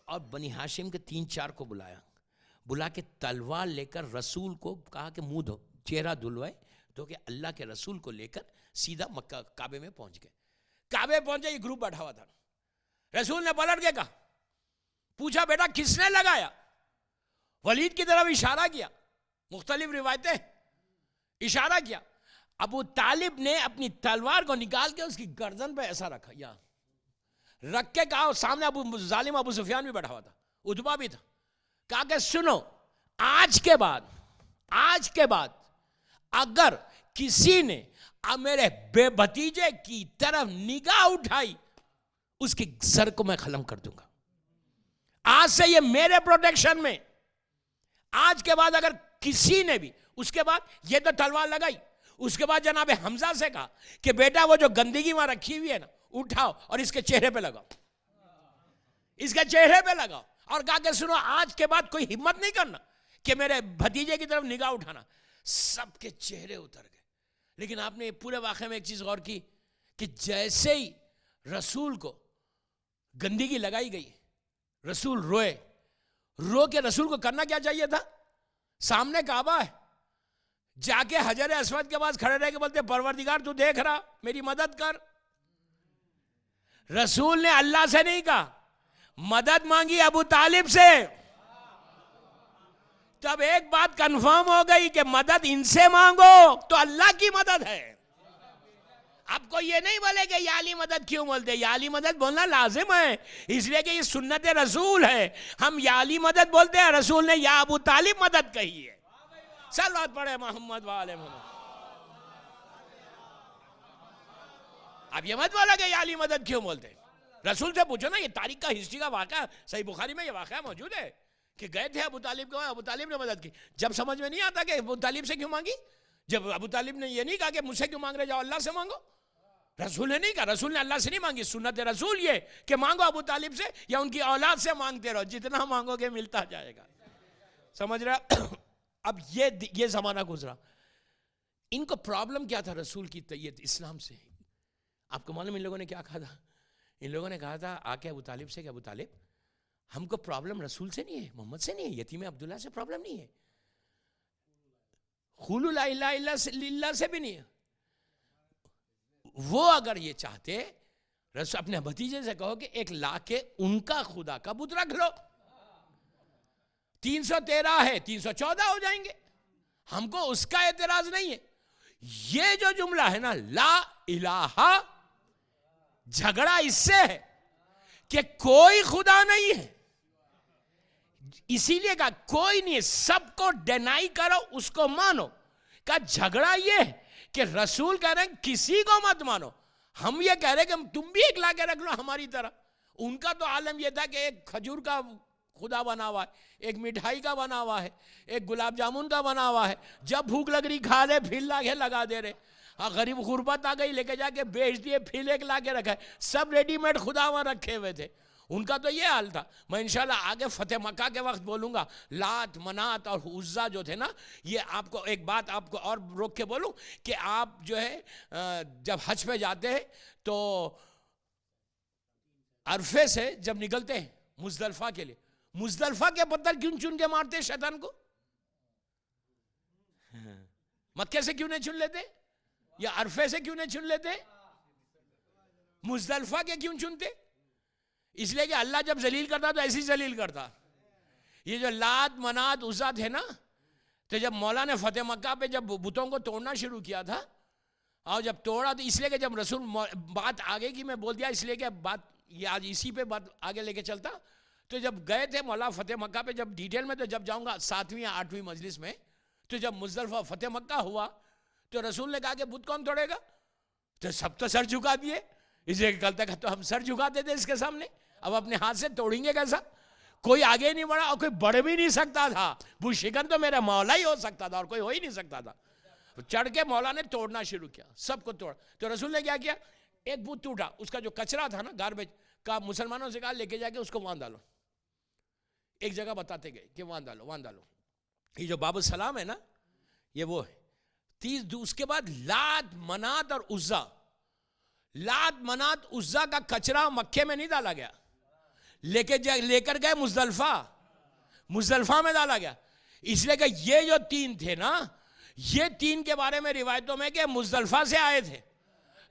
اور بنی ہاشم کے 3-4 کو بلا کے تلوار لے کر رسول کو کہا کہ منہ دھو, چہرہ دھلوائے, تو کہ اللہ کے رسول کو لے کر سیدھا مکہ کعبے میں پہنچ گئے. کعبے پہنچے, یہ گروپ بیٹھا ہوا تھا. رسول نے پلٹ کے کہا, پوچھا بیٹا کس نے لگایا؟ ولید کی طرف اشارہ کیا, مختلف روایتیں, اشارہ کیا. ابو طالب نے اپنی تلوار کو نکال کے اس کی گردن پہ ایسا رکھا, یا رکھ کے کہا, سامنے ظالم ابو سفیان بھی بیٹھا ہوا تھا, عتبہ بھی تھا, کہا کہ سنو, آج کے بعد اگر کسی نے میرے بے بھتیجے کی طرف نگاہ اٹھائی, اس کی سر کو میں ختم کر دوں گا. آج سے یہ میرے پروٹیکشن میں. آج کے بعد اگر کسی نے بھی, اس کے بعد یہ تو تلوار لگائی, اس کے بعد جناب حمزہ سے کہا کہ بیٹا وہ جو گندگی وہاں رکھی ہوئی ہے نا, اٹھاؤ اور اس کے چہرے پہ لگاؤ, اس کے چہرے پہ لگاؤ. اور کہا کہ سنو, آج کے بعد کوئی ہمت نہیں کرنا کہ میرے بھتیجے کی طرف نگاہ اٹھانا. سب کے چہرے اتر گئے. لیکن آپ نے پورے واقعے میں ایک چیز غور کی کہ جیسے ہی رسول کو گندگی لگائی گئی, رسول روئے. رو کے رسول کو کرنا کیا چاہیے تھا؟ سامنے کعبہ ہے, جا کے حجر اسود کے پاس کھڑے رہ کے بولتے پروردگار تو دیکھ رہا, میری مدد کر. رسول نے اللہ سے نہیں کہا, مدد مانگی ابو طالب سے. تب ایک بات کنفرم ہو گئی کہ مدد ان سے مانگو تو اللہ کی مدد ہے. آپ کو یہ نہیں بولے کہ یا علی مدد کیوں بولتے, یا علی مدد بولنا لازم ہے اس لیے کہ یہ سنت رسول ہے. ہم یا علی مدد بولتے ہیں, رسول نے یا ابو طالب مدد کہی ہے. صلوات پڑھے محمد وآل محمد. اب یہ مت بولا کہ یا علی مدد کیوں بولتے, رسول سے پوچھو نا. یہ تاریخ کا ہسٹری کا واقعہ صحیح بخاری میں یہ واقعہ موجود ہے کہ گئے تھے ابو طالب کو, ابو طالب نے مدد کی. جب سمجھ میں نہیں آتا کہ ابو طالب سے کیوں مانگی, جب ابو طالب نے یہ نہیں کہا کہ مجھ سے کیوں مانگ رہے, جاؤ اللہ سے مانگو. رسول نے نہیں کہا, رسول نے اللہ سے نہیں مانگی. سنت رسول یہ کہ مانگو ابو طالب سے یا ان کی اولاد سے مانگتے رہو, جتنا مانگو گے ملتا جائے گا. سمجھ رہا؟ اب یہ زمانہ گزرا. ان کو پرابلم کیا تھا رسول کی طیت اسلام سے؟ آپ کو معلوم ان لوگوں نے کیا کہا تھا؟ ان لوگوں نے کہا تھا آ کے ابو طالب سے کہ ابو طالب ہم کو پرابلم رسول سے نہیں ہے, محمد سے نہیں ہے, یتیم عبداللہ سے پرابلم نہیں ہے, قولوا لا الہ الا اللہ سے بھی نہیں ہے. وہ اگر یہ چاہتے اپنے بھتیجے سے کہو کہ ایک لا کے ان کا خدا کا بت رکھ لو, 313 ہے 314 ہو جائیں گے, ہم کو اس کا اعتراض نہیں ہے. یہ جو جملہ ہے نا لا الہ, جھگڑا اس سے ہے کہ کوئی خدا نہیں ہے, اسی لیے کہا کوئی نہیں ہے, سب کو ڈینائی کرو, اس کو مانو. کا جھگڑا یہ ہے کہ رسول کہہ رہے ہیں کسی کو مت مانو, ہم یہ کہہ رہے ہیں کہ تم بھی ایک لا کے رکھ لو ہماری طرح. ان کا تو عالم یہ تھا کہ ایک کھجور کا خدا بنا ہوا ہے, ایک مٹھائی کا بنا ہوا ہے, ایک گلاب جامن کا بنا ہوا ہے, جب بھوک لگ رہی کھا لے, پھر لا کے لگا دے رہے. غریب غربت آ گئی, لے کے جا کے بیچ دیے, پھر ایک لا کے رکھا ہے. سب ریڈی میڈ خدا وہاں رکھے ہوئے تھے. ان کا تو یہ حال تھا. میں انشاءاللہ آگے فتح مکہ کے وقت بولوں گا, لات منات اور عزا جو تھے نا, یہ آپ کو ایک بات آپ کو اور روک کے بولوں کہ آپ جو ہے جب حج پہ جاتے ہیں تو عرفے سے جب نکلتے ہیں مزدلفہ کے لیے, مزدلفہ کے پتھر کیوں چن کے مارتے شیطان کو؟ مکے سے کیوں نہیں چن لیتے, یا عرفے سے کیوں نہیں چن لیتے, مزدلفہ کے کیوں چنتے؟ اس لیے کہ اللہ جب ذلیل کرتا تو ایسی ذلیل کرتا. یہ جو لات منات عزا تھے نا, تو جب مولا نے فتح مکہ پہ جب بتوں کو توڑنا شروع کیا تھا, اور جب توڑا تو اس لیے کہ جب رسول بات آگے کی میں بول دیا, اس لیے کہ بات یہ آج اسی پہ بات آگے لے کے چلتا. تو جب گئے تھے مولا فتح مکہ پہ, جب ڈیٹیل میں تو جب جاؤں گا 7ویں یا 8ویں مجلس میں, تو جب مزدلفہ فتح مکہ ہوا تو رسول نے کہا کہ بت کون توڑے گا, تو سب تو سر جھکا دیے. اس لیے کہ کل تک تو ہم سر جھکاتے تھے اس کے سامنے, اب اپنے ہاتھ سے توڑیں گے کیسا؟ کوئی آگے نہیں بڑھا اور کوئی بڑھ بھی نہیں سکتا تھا. بت شکن تو میرا مولا ہی ہو سکتا تھا اور کوئی ہو ہی نہیں سکتا تھا. چڑھ کے مولا نے توڑنا شروع کیا, سب کو توڑا. تو رسول نے کیا کیا, ایک بت ٹوٹا, اس کا جو کچرا تھا نا گاربیج کا, مسلمانوں سے کہا لے کے جا کے اس کو وہاں ڈالو. ایک جگہ بتاتے گئے کہ وہاں ڈالو, وہاں ڈالو. یہ جو باب السلام ہے نا, یہ وہ ہے. اس کے بعد لات منات اور عزا. لات منات عزا کا کچرا مکے میں نہیں ڈالا گیا, لے کر گئے مزدلفہ میں ڈالا گیا. اس لیے کہ یہ جو 3 تھے نا, یہ 3 کے بارے میں روایتوں میں کہ مزدلفہ سے آئے تھے.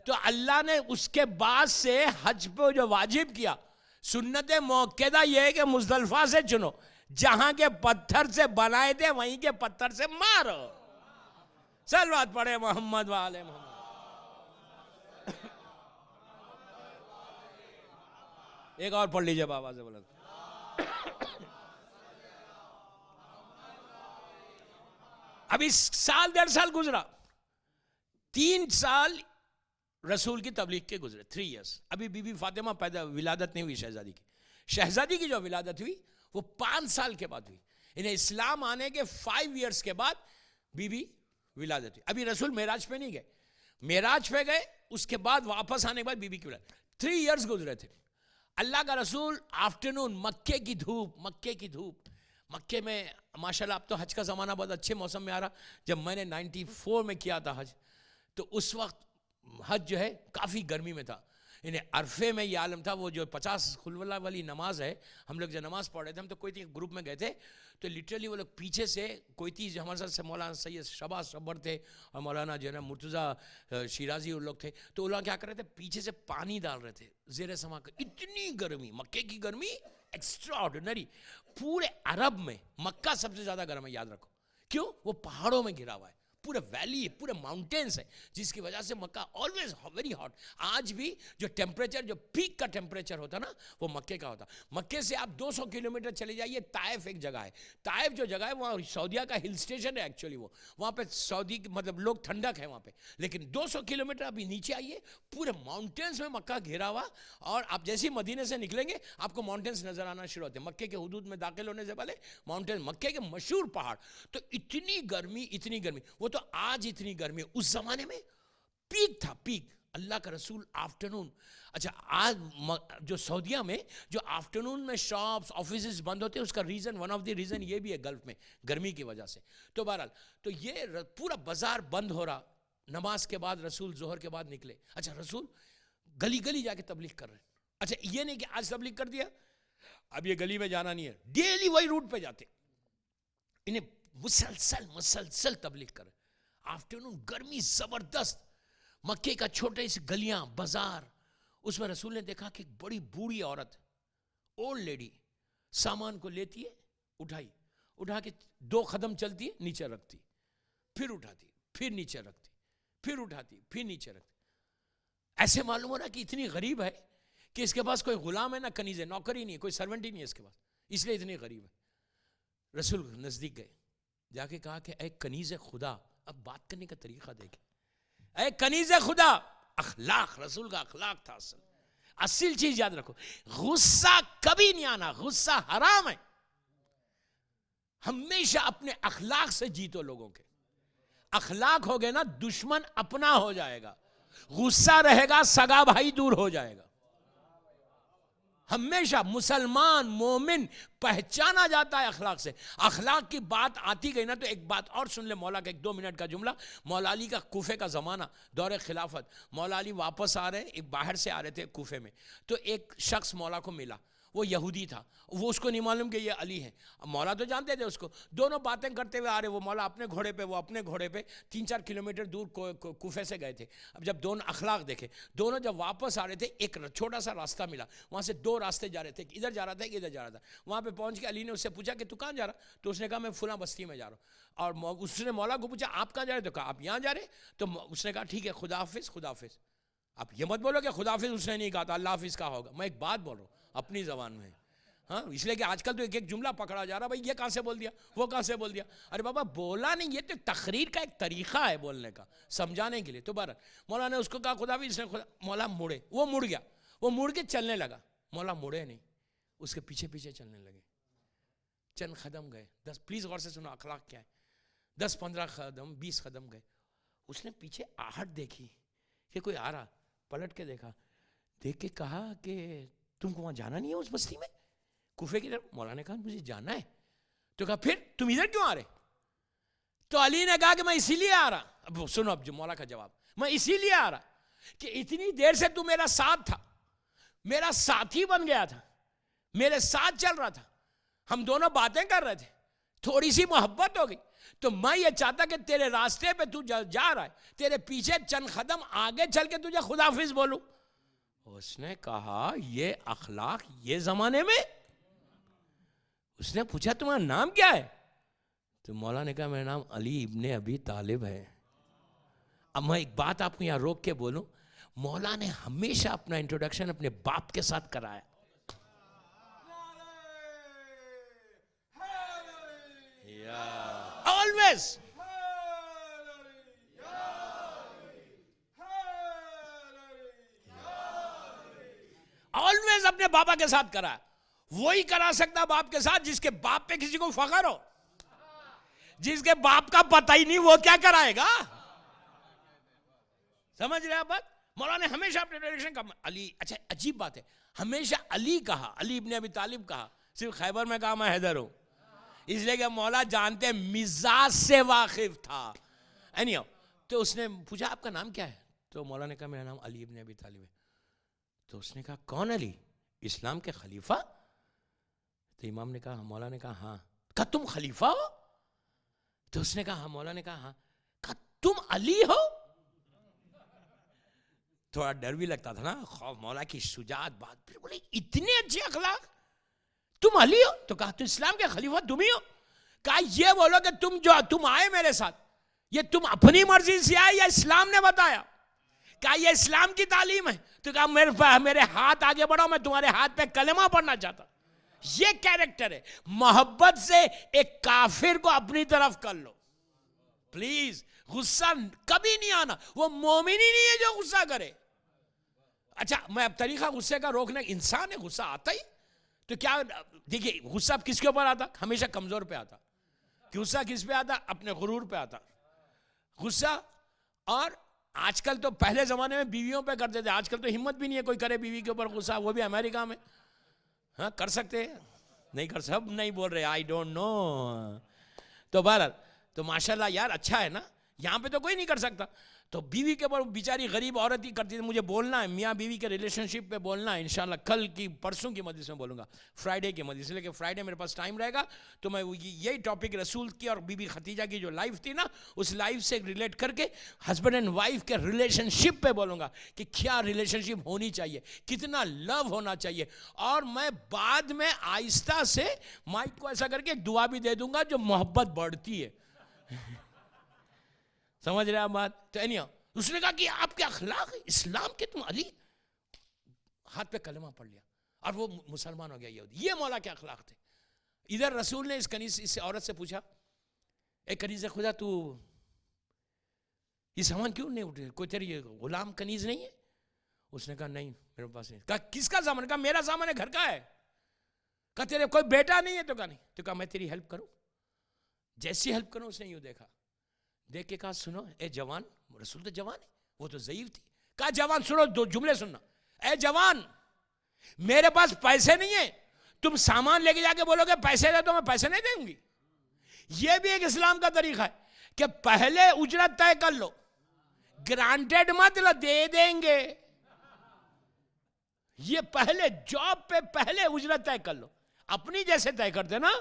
تو اللہ نے اس کے بعد سے حج پہ جو واجب کیا, سنت موقعہ یہ ہے کہ مزدلفہ سے چنو, جہاں کے پتھر سے بنائے تھے وہیں کے پتھر سے مارو. صلوات پڑھے محمد والے محمد. ایک اور پڑھ لیجئے بابا سے بلند. ابھی 1.5 سال گزرا, 3 سال رسول کی تبلیغ کے گزرے, 3 years. ابھی بی بی فاطمہ پیدا, ولادت نہیں ہوئی شہزادی کی. شہزادی کی جو ولادت ہوئی وہ 5 سال کے بعد ہوئی. انہیں اسلام آنے کے 5 years کے بعد بی بی ولادت ہوئی. ابھی رسول معراج پہ نہیں گئے, معراج پہ گئے, اس کے بعد واپس آنے کے بعد بی بی کی ولادت. 3 years گزرے تھے. اللہ کا رسول آفٹرنون, مکے کی دھوپ, مکے میں ماشاءاللہ اب تو حج کا زمانہ بہت اچھے موسم میں آ رہا. جب میں نے 94 میں کیا تھا حج, تو اس وقت حج جو ہے کافی گرمی میں تھا. انہیں عرفے میں یہ عالم تھا, وہ جو 50 خلوہ والی نماز ہے, ہم لوگ جو نماز پڑھ رہے تھے, ہم تو کوئی گروپ میں گئے تھے, تو لٹرلی وہ لوگ پیچھے سے کوئی جو ہمارے ساتھ سے مولانا سید شباز شبر تھے اور مولانا جو ہے نا مرتضیٰ شیرازی اور لوگ تھے, تو وہ لوگ کیا کر رہے تھے, پیچھے سے پانی ڈال رہے تھے زیر سما کر. اتنی گرمی, مکے کی گرمی ایکسٹرا آرڈینری. پورے عرب میں مکہ سب سے زیادہ گرم ہے, یاد رکھو. کیوں؟ وہ پہاڑوں میں گھرا ہوا ہے, پورے ویلی ہے, پورے ماؤنٹینس ہے, جس کی وجہ سے مکہ آلویز ویری ہاٹ. آج بھی جو ٹیمپریچر, جو پیک کا ٹیمپریچر ہوتا نا, وہ مکے کا ہوتا. مکے سے آپ 200 کلومیٹر چلے جائیے, طائف ایک جگہ ہے. طائف جو جگہ ہے وہاں سعودیہ کا ہل اسٹیشن ہے ایکچولی, وہاں پہ سعودی مطلب لوگ ٹھنڈک ہے وہاں پہ. لیکن 200 کلومیٹر ابھی نیچے آئیے, پورے ماؤنٹینس میں مکہ گھیرا ہوا, اور آپ جیسے مدینے سے نکلیں گے آپ کو ماؤنٹینس نظر آنا شروع ہوتے ہیں. مکے کے حدود میں داخل ہونے سے پہلے ماؤنٹین, مکے کے مشہور پہاڑ. تو اتنی گرمی, وہ تو آج اتنی گرمی, اس زمانے میں پیک تھا, پیک. اللہ کا رسول آفٹرنون, اچھا آج جو سعودیہ میں جو آفٹرنون میں شاپس آفیسز بند ہوتے ہیں, اس کا reason, one of the reason یہ بھی ہے گلف میں گرمی کی وجہ سے. تو بہرحال تو یہ پورا بازار بند ہو رہا. نماز کے بعد رسول ظہر کے بعد نکلے. اچھا رسول گلی گلی جا کے تبلیغ کر رہے ہیں. اچھا یہ نہیں کہ آج تبلیغ کر دیا, اب یہ گلی میں جانا نہیں ہے, ڈیلی وہی روٹ پہ جاتے. انہیں مسلسل تبلیغ کر رہے. آفٹرنون گرمی زبردست, مکے کا چھوٹے سے گلیاں بازار, اس میں رسول نے دیکھا کہ ایک بڑی بوڑھی عورت, اولڈ لیڈی, سامان کو لیتی ہے, اٹھا کے 2 قدم چلتی ہے, نیچے رکھتی, پھر اٹھاتی, پھر نیچے رکھتی, پھر اٹھاتی, پھر نیچے رکھتی. ایسے معلوم ہو رہا کہ اتنی غریب ہے کہ اس کے پاس کوئی غلام ہے نہ کنیز ہے, نوکری نہیں ہے, کوئی سرونٹ ہی نہیں ہے اس کے پاس, اس لیے اتنی غریب ہے. رسول نزدیک گئے, جا کے کہا کہ اے کنیز خدا, اب بات کرنے کا طریقہ دیکھیں, اے کنیز خدا. اخلاق, رسول کا اخلاق تھا. اصل چیز یاد رکھو, غصہ کبھی نہیں آنا, غصہ حرام ہے. ہمیشہ اپنے اخلاق سے جیتو لوگوں کے. اخلاق ہو گئے نا, دشمن اپنا ہو جائے گا. غصہ رہے گا, سگا بھائی دور ہو جائے گا. ہمیشہ مسلمان مومن پہچانا جاتا ہے اخلاق سے. اخلاق کی بات آتی گئی نا, تو ایک بات اور سن لے مولا کا, ایک 2 منٹ کا جملہ. مولا علی کا کوفے کا زمانہ, دور خلافت. مولا علی واپس آ رہے, ایک باہر سے آ رہے تھے کوفے میں, تو ایک شخص مولا کو ملا, وہ یہودی تھا. وہ اس کو نہیں معلوم کہ یہ علی ہے. مولا تو جانتے تھے اس کو. دونوں باتیں کرتے ہوئے آ رہے, وہ مولا اپنے گھوڑے پہ, وہ اپنے گھوڑے پہ. 3-4 کلومیٹر دور کوفے سے گئے تھے. اب جب دونوں اخلاق دیکھے, دونوں جب واپس آ رہے تھے, ایک چھوٹا سا راستہ ملا, وہاں سے 2 راستے جا رہے تھے, ادھر جا رہا تھا, ادھر جا رہا تھا. وہاں پہ پہنچ کے علی نے اس سے پوچھا کہ تو کہاں جا رہا, تو اس نے کہا میں فلاں بستی میں جا رہا ہوں. اور اس نے مولا کو پوچھا آپ کہاں جا رہے, تو کہا آپ یہاں جا رہے. تو اس نے کہا ٹھیک ہے, خدا حافظ, خدا حافظ. آپ یہ مت بولو کہ خدا حافظ اس نے نہیں کہا تھا, اللہ حافظ کہا ہوگا. میں ایک بات بول رہا ہوں اپنی زبان میں, ہاں, اس لیے کہ آج کل تو ایک جملہ پکڑا جا رہا, بھائی یہ کہاں سے بول دیا, وہ کہاں سے بول دیا. ارے بابا بولا نہیں, یہ تو تقریر کا ایک طریقہ ہے بولنے کا, سمجھانے کے لیے. تو بہرحال مولا نے اس کو کہا خدا بھی, اس نے مولا مڑے, وہ مڑ گیا, وہ مڑ کے چلنے لگا. مولا مڑے نہیں, اس کے پیچھے پیچھے چلنے لگے. چند قدم گئے, 10, پلیز غور سے سنو اخلاق کیا ہے, 10-15 قدم, 20 قدم گئے. اس نے پیچھے آہٹ دیکھی کہ کوئی آ رہا, پلٹ کے دیکھا, دیکھ کے کہا کہ تم کو وہاں جانا نہیں ہے اس بستی میں کوفے کی طرف. مولا نے کہا مجھے جانا ہے. تو کہا پھر تم ادھر کیوں آ رہے. تو علی نے کہا کہ میں اسی لیے آ رہا. اب سنو اب جو مولا کا جواب، میں اسی لیے آ رہا کہ اتنی دیر سے تو میرا ساتھ تھا، میرا ساتھی بن گیا تھا، میرے ساتھ چل رہا تھا، ہم دونوں باتیں کر رہے تھے، تھوڑی سی محبت ہو گئی، تو میں یہ چاہتا کہ تیرے راستے پہ تو جا رہا ہے، تیرے پیچھے چند قدم آگے چل کے تجھے خدا حافظ بولوں. اس نے کہا یہ اخلاق یہ زمانے میں؟ اس نے پوچھا تمہارا نام کیا ہے؟ تو مولا نے کہا میرا نام علی ابن ابی طالب ہے. اب میں ایک بات آپ کو یہاں روک کے بولوں، مولا نے ہمیشہ اپنا انٹروڈکشن اپنے باپ کے ساتھ کرایا. آلویز آلویز اپنے بابا کے ساتھ کرایا. وہی کرا سکتا باپ کے ساتھ جس کے باپ پہ کسی کو فخر ہو. جس کے باپ کا پتہ ہی نہیں وہ کیا کرائے گا؟ سمجھ رہے آپ بات؟ مولا نے ہمیشہ اپنے ڈائریکشن کا علی. اچھا عجیب بات ہے، ہمیشہ علی کہا، علی ابن ابی طالب کہا، صرف خیبر میں کہا میں حیدر ہوں، اس لیے کہ مولا جانتے مزاج سے واقف تھا. تو اس نے پوچھا آپ کا نام کیا ہے؟ تو مولا نے کہا میرا نام علی ابن ابی طالب ہے. تو اس نے کہا کون علی؟ اسلام کے خلیفہ؟ تو امام نے کہا، مولا نے کہا ہاں. کہا تم خلیفہ ہو؟ تو اس نے کہا ہاں. مولا نے کہا ہاں. کہا تم علی ہو؟ تھوڑا ڈر بھی لگتا تھا نا، خوف مولا کی شجاعت بات. پھر بولے اتنے اچھے اخلاق، تم علی ہو؟ تو کہا تو اسلام کے خلیفہ تم ہی ہو؟ کہا یہ بولو کہ تم آئے میرے ساتھ، یہ تم اپنی مرضی سے آئے یا اسلام نے بتایا؟ کہا یہ اسلام کی تعلیم ہے. تو کہا میرے ہاتھ آگے بڑھاؤ، میں تمہارے ہاتھ پہ کلمہ پڑھنا چاہتا. یہ کیریکٹر ہے. محبت سے ایک کافر کو اپنی طرف کر لو پلیز. غصہ کبھی نہیں آنا، وہ مومن ہی نہیں ہے جو غصہ کرے. اچھا میں اب طریقہ غصے کا روکنے، انسان ہے غصہ آتا ہی. تو کیا دیکھیے غصہ کس کے اوپر آتا؟ ہمیشہ کمزور پہ آتا. غصہ کس پہ آتا؟ اپنے غرور پہ آتا غصہ. اور آج کل تو پہلے زمانے میں بیویوں پہ کرتے تھے، آج کل تو ہمت بھی نہیں ہے کوئی کرے بیوی کے اوپر غصہ، وہ بھی امریکہ میں. ہاں کر سکتے ہیں؟ نہیں کر سکتے، سب نہیں بول رہے آئی ڈونٹ نو. تو بہرحال تو ماشاءاللہ یار اچھا ہے نا، یہاں پہ تو کوئی نہیں کر سکتا. تو بیوی کے اوپر بیچاری غریب عورت ہی کرتی تھی. مجھے بولنا ہے میاں بیوی کے ریلیشن شپ پہ بولنا ہے انشاءاللہ، کل کی پرسوں کی مجلس میں بولوں گا، فرائیڈے کی مجلس، لیکن فرائیڈے میرے پاس ٹائم رہے گا. تو میں یہی ٹاپک رسول کی اور بی بی خدیجہ کی جو لائف تھی نا، اس لائف سے ریلیٹ کر کے ہسبینڈ اینڈ وائف کے ریلیشن شپ پہ بولوں گا کہ کیا ریلیشن شپ ہونی چاہیے، کتنا لو ہونا چاہیے. اور میں بعد میں آہستہ سے مائک کو ایسا کر کے ایک دعا بھی دے دوں گا جو محبت بڑھتی ہے. سمجھ رہے آپ بات؟ تو اس نے کہا کہ آپ کے اخلاق اسلام کے، تم علی، ہاتھ پہ کلمہ پڑھ لیا اور وہ مسلمان ہو گیا یہودی. یہ مولا کے اخلاق تھے. ادھر رسول نے اس عورت سے پوچھا، اے کنیز خدا تو یہ سامان کیوں نہیں اٹھے؟ کوئی تیری غلام کنیز نہیں ہے؟ اس نے کہا نہیں میرے پاس نہیں. کہا کس کا سامان؟ کہا میرا سامان ہے، گھر کا ہے. کہا تیرے کوئی بیٹا نہیں ہے؟ تو کہا نہیں. تو کہا میں تیری ہیلپ کروں؟ جیسی ہیلپ کروں. اس نے یوں دیکھا، دیکھ کے کہا سنو اے جوان، رسول تو جوان ہے، وہ تو ضعیف تھی. کہا جوان سنو، دو جملے سننا. اے جوان میرے پاس پیسے نہیں ہیں، تم سامان لے کے جا کے بولو گے پیسے دے تو میں پیسے نہیں دوں گی. یہ بھی ایک اسلام کا طریقہ ہے کہ پہلے اجرت طے کر لو، گرانٹیڈ مت لو، دے دیں گے. یہ پہلے جاب پہ پہلے اجرت طے کر لو، اپنی جیسے طے کرتے نا.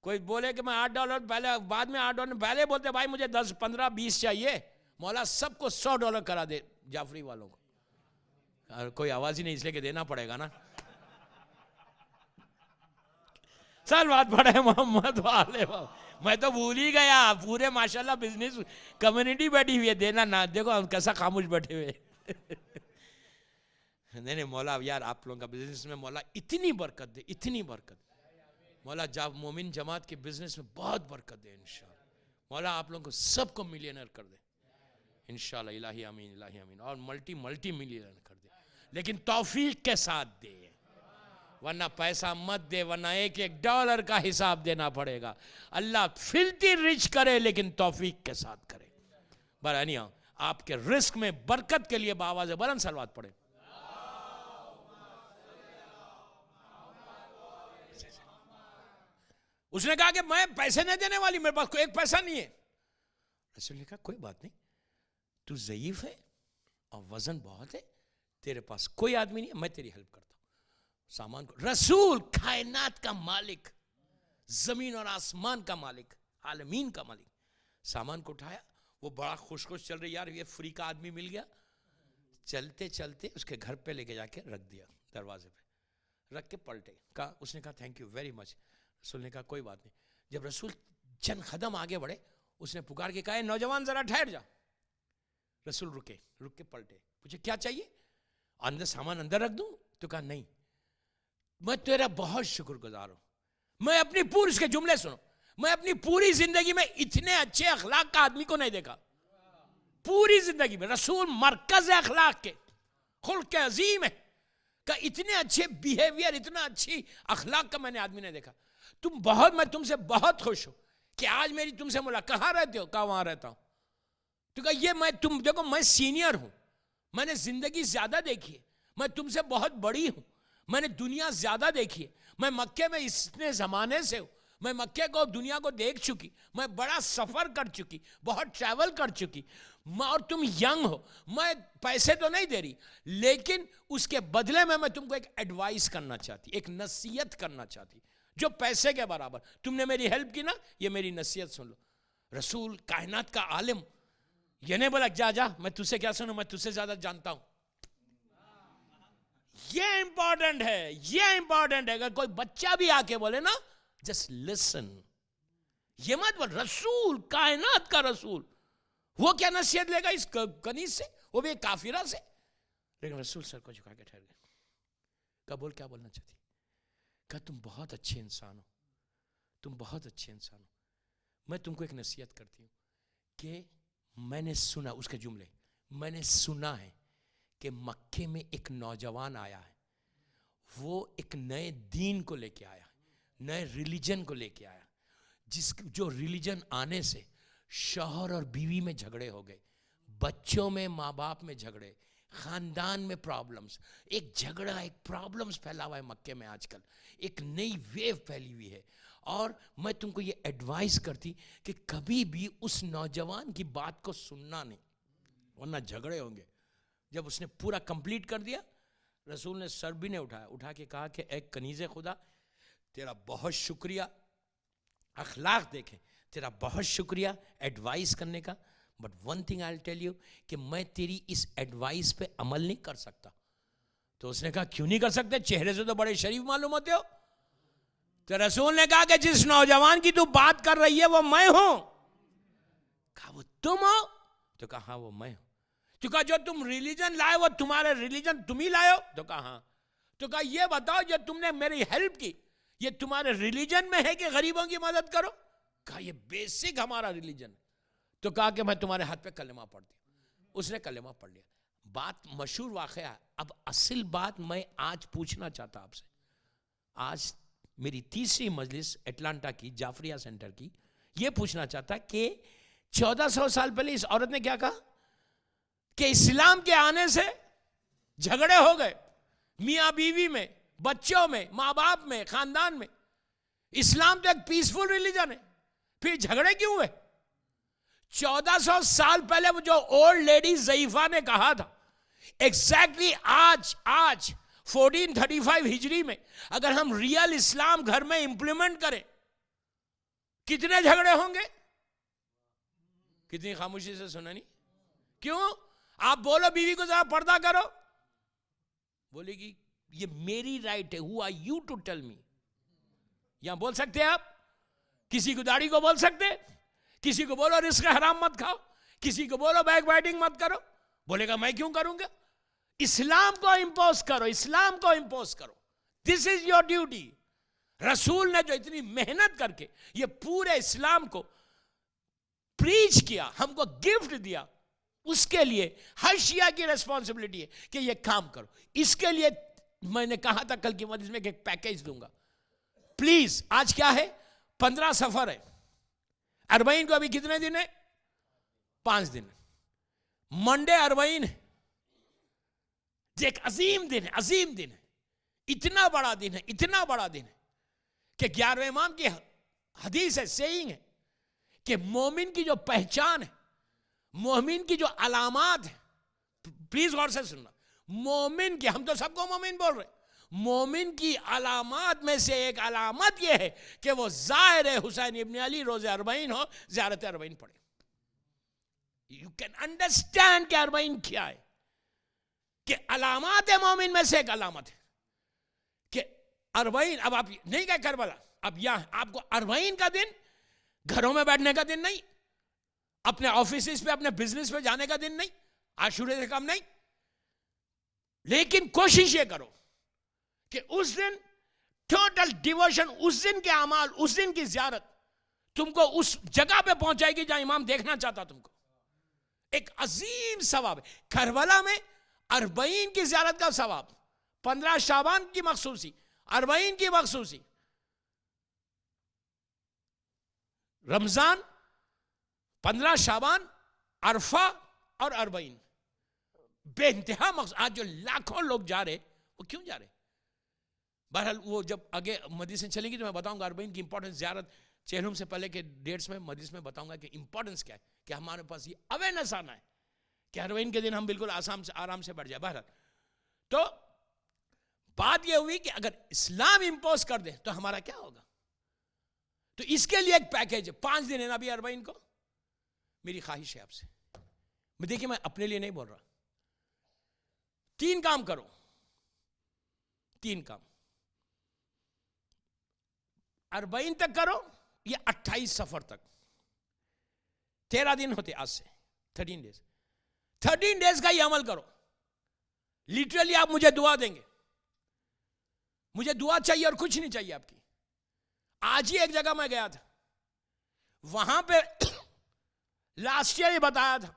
کوئی بولے کہ میں $8 پہلے، بعد میں $8 پہلے بولتے بھائی مجھے 10 15 20 چاہیے، مولا سب کو $100 کرا دے جعفری والوں کو. اور کوئی آواز ہی نہیں، اس لیے کہ دینا پڑے گا نا. سال بات پڑے محمد والے. میں تو بھول ہی گیا، پورے ماشاءاللہ بزنس کمیونٹی بیٹھی ہوئی ہے، دینا نہ دیکھو ہم کیسا خاموش بیٹھے ہوئے. نہیں مولا یار آپ لوگوں کا بزنس میں مولا اتنی برکت دے، اتنی برکت. مولا جب مومن جماعت کے بزنس میں بہت برکت دے انشاءاللہ. مولا آپ لوگوں کو سب کو ملینر کر دے انشاءاللہ. الہی آمین، الہی آمین. اور ملٹی ملینر کر دے، لیکن توفیق کے ساتھ دے، ورنہ پیسہ مت دے، ورنہ $1 کا حساب دینا پڑے گا. اللہ فلٹی رچ کرے لیکن توفیق کے ساتھ کرے. برانیاں آپ کے رزق میں برکت کے لیے بآواز بلند صلوات پڑھیں. اس نے کہا کہ میں پیسے نہیں دینے والی، میرے پاس کوئی ایک پیسہ نہیں ہے. رسول نے کہا کوئی بات نہیں, تو ضعیف ہے اور وزن بہت ہے, تیرے پاس کوئی آدمی نہیں ہے, میں تیری ہیلپ کرتا ہوں. سامان کو, رسول کائنات کا مالک, زمین اور آسمان کا مالک, عالمین کا مالک, سامان کو اٹھایا. وہ بڑا خوش چل رہی, یار یہ فری کا آدمی مل گیا. چلتے چلتے اس کے گھر پہ لے کے جا کے رکھ دیا, دروازے پہ رکھ کے پلٹے. کہا, اس نے کہا تھینک یو ویری مچ. رسول نے کہا کوئی بات نہیں. جب رسول چند قدم آگے بڑھے, اس نے پکار کے کہا, نوجوان ذرا ٹھہر جا. رسول رک کے پلٹے, پوچھے کیا چاہیے, اندر سامان اندر رکھ دوں؟ تو کہا نہیں, میں تیرا بہت شکر گزار ہوں. میں اپنی پوری, اس کے جملے سنو, میں اپنی پوری زندگی میں اتنے اچھے اخلاق کا آدمی کو نہیں دیکھا. پوری زندگی میں رسول مرکز اخلاق کے, خلق عظیم ہے, کہ اتنے اچھے بیہیویئر, اتنا اچھی اخلاق کا میں نے آدمی نہیں دیکھا. میں تم سے بہت خوش ہوں کہ آج میری تم سے ملاقات. کہاں رہتے ہو؟ کہا وہاں رہتا ہوں. تو کہا یہ تم دیکھو, میں سینئر ہوں, میں نے زندگی زیادہ دیکھی ہے, میں تم سے بہت بڑی ہوں, میں نے دنیا زیادہ دیکھی ہے, میں مکے میں اتنے زمانے سے ہوں, میں مکے کو دنیا کو دیکھ چکی, میں بڑا سفر کر چکی, بہت ٹریول کر چکی, اور تم ینگ ہو. میں پیسے تو نہیں دے رہی, لیکن اس کے بدلے میں تم کو ایک ایڈوائس کرنا چاہتی, ایک نصیحت کرنا چاہتی جو پیسے کے برابر. تم نے میری ہیلپ کی نا, یہ میری نصیحت سن لو. رسول کائنات کا عالم یہ نہیں بولا جا میں تجھ سے کیا سنوں, میں تجھ سے زیادہ جانتا ہوں. یہ امپورٹنٹ ہے, یہ امپورٹنٹ ہے. اگر کوئی بچہ بھی آ کے بولے نا, جسٹ لسن. یہ مت بول رسول کائنات کا رسول, وہ کیا نصیحت لے گا اس کنیز سے, وہ بھی ایک کافرہ سے. لیکن رسول سر کو جھکا کے ٹھہر گئے. کہا بول, کیا بولنا چاہتی؟ کہا تم بہت اچھے انسان ہو, تم بہت اچھے انسان ہو. میں تم کو ایک نصیحت کرتی ہوں کہ میں نے سنا, اس کے جملے, میں نے سنا ہے کہ مکے میں ایک نوجوان آیا ہے, وہ ایک نئے دین کو لے کے آیا, نئے ریلیجن کو لے کے آیا, جو ریلیجن آنے سے شوہر اور بیوی میں جھگڑے ہو گئے, بچوں میں, ماں باپ میں جھگڑے, خاندان میں پرابلمز, ایک جھگڑا, ایک پرابلمز پھیلا ہوا ہے مکے میں آج کل, ایک نئی ویو پھیلی ہوئی ہے. اور میں تم کو یہ ایڈوائس کرتی کہ کبھی بھی اس نوجوان کی بات کو سننا نہیں, ورنہ جھگڑے ہوں گے. جب اس نے پورا کمپلیٹ کر دیا, رسول نے سر بھی نہیں اٹھایا, اٹھا کے کہا کہ اے کنیز خدا, تیرا بہت شکریہ, اخلاق دیکھیں, تیرا بہت شکریہ ایڈوائس کرنے کا, but one thing I will tell you کہ میں تیری اس ایڈوائس پہ عمل نہیں کر سکتا. تو اس نے کہا کیوں نہیں کر سکتے, چہرے سے تو بڑے شریف معلوم ہوتے ہو. تو رسول نے کہا کہ جس نوجوان کی تو بات کر رہی ہے وہ میں ہوں. کہا وہ تم ہو؟ تو کہا ہاں وہ میں ہوں. تو کہا جو تم ریلیجن لائے وہ تمہارے ریلیجن تم ہی لائے ہو؟ تو کہا ہاں. تو کہا یہ بتاؤ جو تم نے میری ہیلپ کی, یہ تمہارے ریلیجن میں ہے کہ غریبوں کی مدد کرو؟ کہا یہ بیسک ہمارا ریلیجن. تو کہا کہ میں تمہارے ہاتھ پہ کلمہ پڑھتی ہوں. اس نے کلمہ پڑھ لیا. بات مشہور واقعہ. اب اصل بات میں آج پوچھنا چاہتا آپ سے, آج میری تیسری مجلس اٹلانٹا کی, جعفریہ سینٹر کی, یہ پوچھنا چاہتا کہ 1400 سال پہلے اس عورت نے کیا کہا کہ اسلام کے آنے سے جھگڑے ہو گئے, میاں بیوی میں, بچوں میں, ماں باپ میں, خاندان میں. اسلام تو ایک پیسفل ریلیجن ہے, پھر جھگڑے کیوں ہوئے؟ 1400 سال پہلے وہ جو اولڈ لیڈی ضعیفہ نے کہا تھا, ایگزیکٹلی آج 1435 ہجری میں اگر ہم ریئل اسلام گھر میں امپلیمنٹ کریں, کتنے جھگڑے ہوں گے؟ کتنی خاموشی سے سنا نہیں. کیوں؟ آپ بولو بیوی کو ذرا پردہ کرو, بولے گی یہ میری رائٹ ہے, who are you to tell me. یہاں بول سکتے آپ, کسی کو داڑھی کو بول سکتے, کسی کو بولو رزق حرام مت کھاؤ, کسی کو بولو بیک بائٹنگ مت کرو, بولے گا میں کیوں کروں گا. اسلام کو امپوز کرو, اسلام کو امپوز کرو, دس از یور ڈیوٹی. رسول نے جو اتنی محنت کر کے یہ پورے اسلام کو پریچ کیا, ہم کو گفٹ دیا, اس کے لیے ہر شیعہ کی ریسپانسبلٹی ہے کہ یہ کام کرو. اس کے لیے میں نے کہا تھا کل کی مجلس میں کہ ایک پیکیج دوں گا. پلیز, آج کیا ہے, 15 سفر ہے, 40 کو ابھی کتنے دن ہے, 5 دن. منڈے 40 ہے, ایک عظیم دن ہے, عظیم دن ہے, اتنا بڑا دن ہے, اتنا بڑا دن ہے کہ 11ویں امام کی حدیث ہے, سیئنگ ہے کہ مومن کی جو پہچان ہے مومن کی جو علامات ہیں, پلیز غور سے سننا, مومن کی, ہم تو سب کو مومن بول رہے, مومن کی علامات میں سے ایک علامت یہ ہے کہ وہ زائر حسین ابن علی روز 40 ہو, زیارت 40 پڑھے. یو کین انڈرسٹینڈ کہ 40 کیا ہے, کہ علامات مومن میں سے ایک علامت ہے کہ 40. اب آپ نہیں کہہ کربلا, اب یہاں آپ کو 40 کا دن گھروں میں بیٹھنے کا دن نہیں, اپنے آفیسز پہ اپنے بزنس پہ جانے کا دن نہیں, عاشورے سے کم نہیں, لیکن کوشش یہ کرو کہ اس دن ٹوٹل ڈیووشن, اس دن کے اعمال, اس دن کی زیارت تم کو اس جگہ پہ پہنچائے گی جہاں امام دیکھنا چاہتا تم کو. ایک عظیم ثواب ہے کربلا میں 40 کی زیارت کا ثواب, 15 شعبان کی مخصوصی, 40 کی مخصوصی, رمضان, 15 شعبان, عرفہ اور 40, بے انتہا مقصود. آج جو لاکھوں لوگ جا رہے, وہ کیوں جا رہے؟ بہرحال وہ جب آگے مجلس سے چلیں گی تو میں بتاؤں گا 40 کی امپورٹنس, زیارت چہلم سے پہلے کے ڈیٹس میں مجلس میں بتاؤں گا کہ امپورٹنس کیا ہے, کہ ہمارے پاس یہ اویئرنیس آنا ہے کہ 40 کے دن ہم بالکل آرام سے بڑھ جائے. بہرحال تو بات یہ ہوئی کہ اگر اسلام امپوز کر دے تو ہمارا کیا ہوگا, تو اس کے لیے ایک پیکیج ہے, 5 دن ہے نا ابھی 40 کو. میری خواہش ہے آپ سے, میں دیکھیں میں اپنے لیے نہیں بول رہا, 3 کام کرو, 3 کام 40 تک کرو یا 28 سفر تک, 13 دن ہوتے آج سے, 13 ڈیز, 13 ڈیز کا یہ عمل کرو. لیٹرلی آپ مجھے دعا دیں گے, مجھے دعا چاہیے اور کچھ نہیں چاہیے آپ کی. آج ہی ایک جگہ میں گیا تھا, وہاں پہ لاسٹ ایئر یہ بتایا تھا,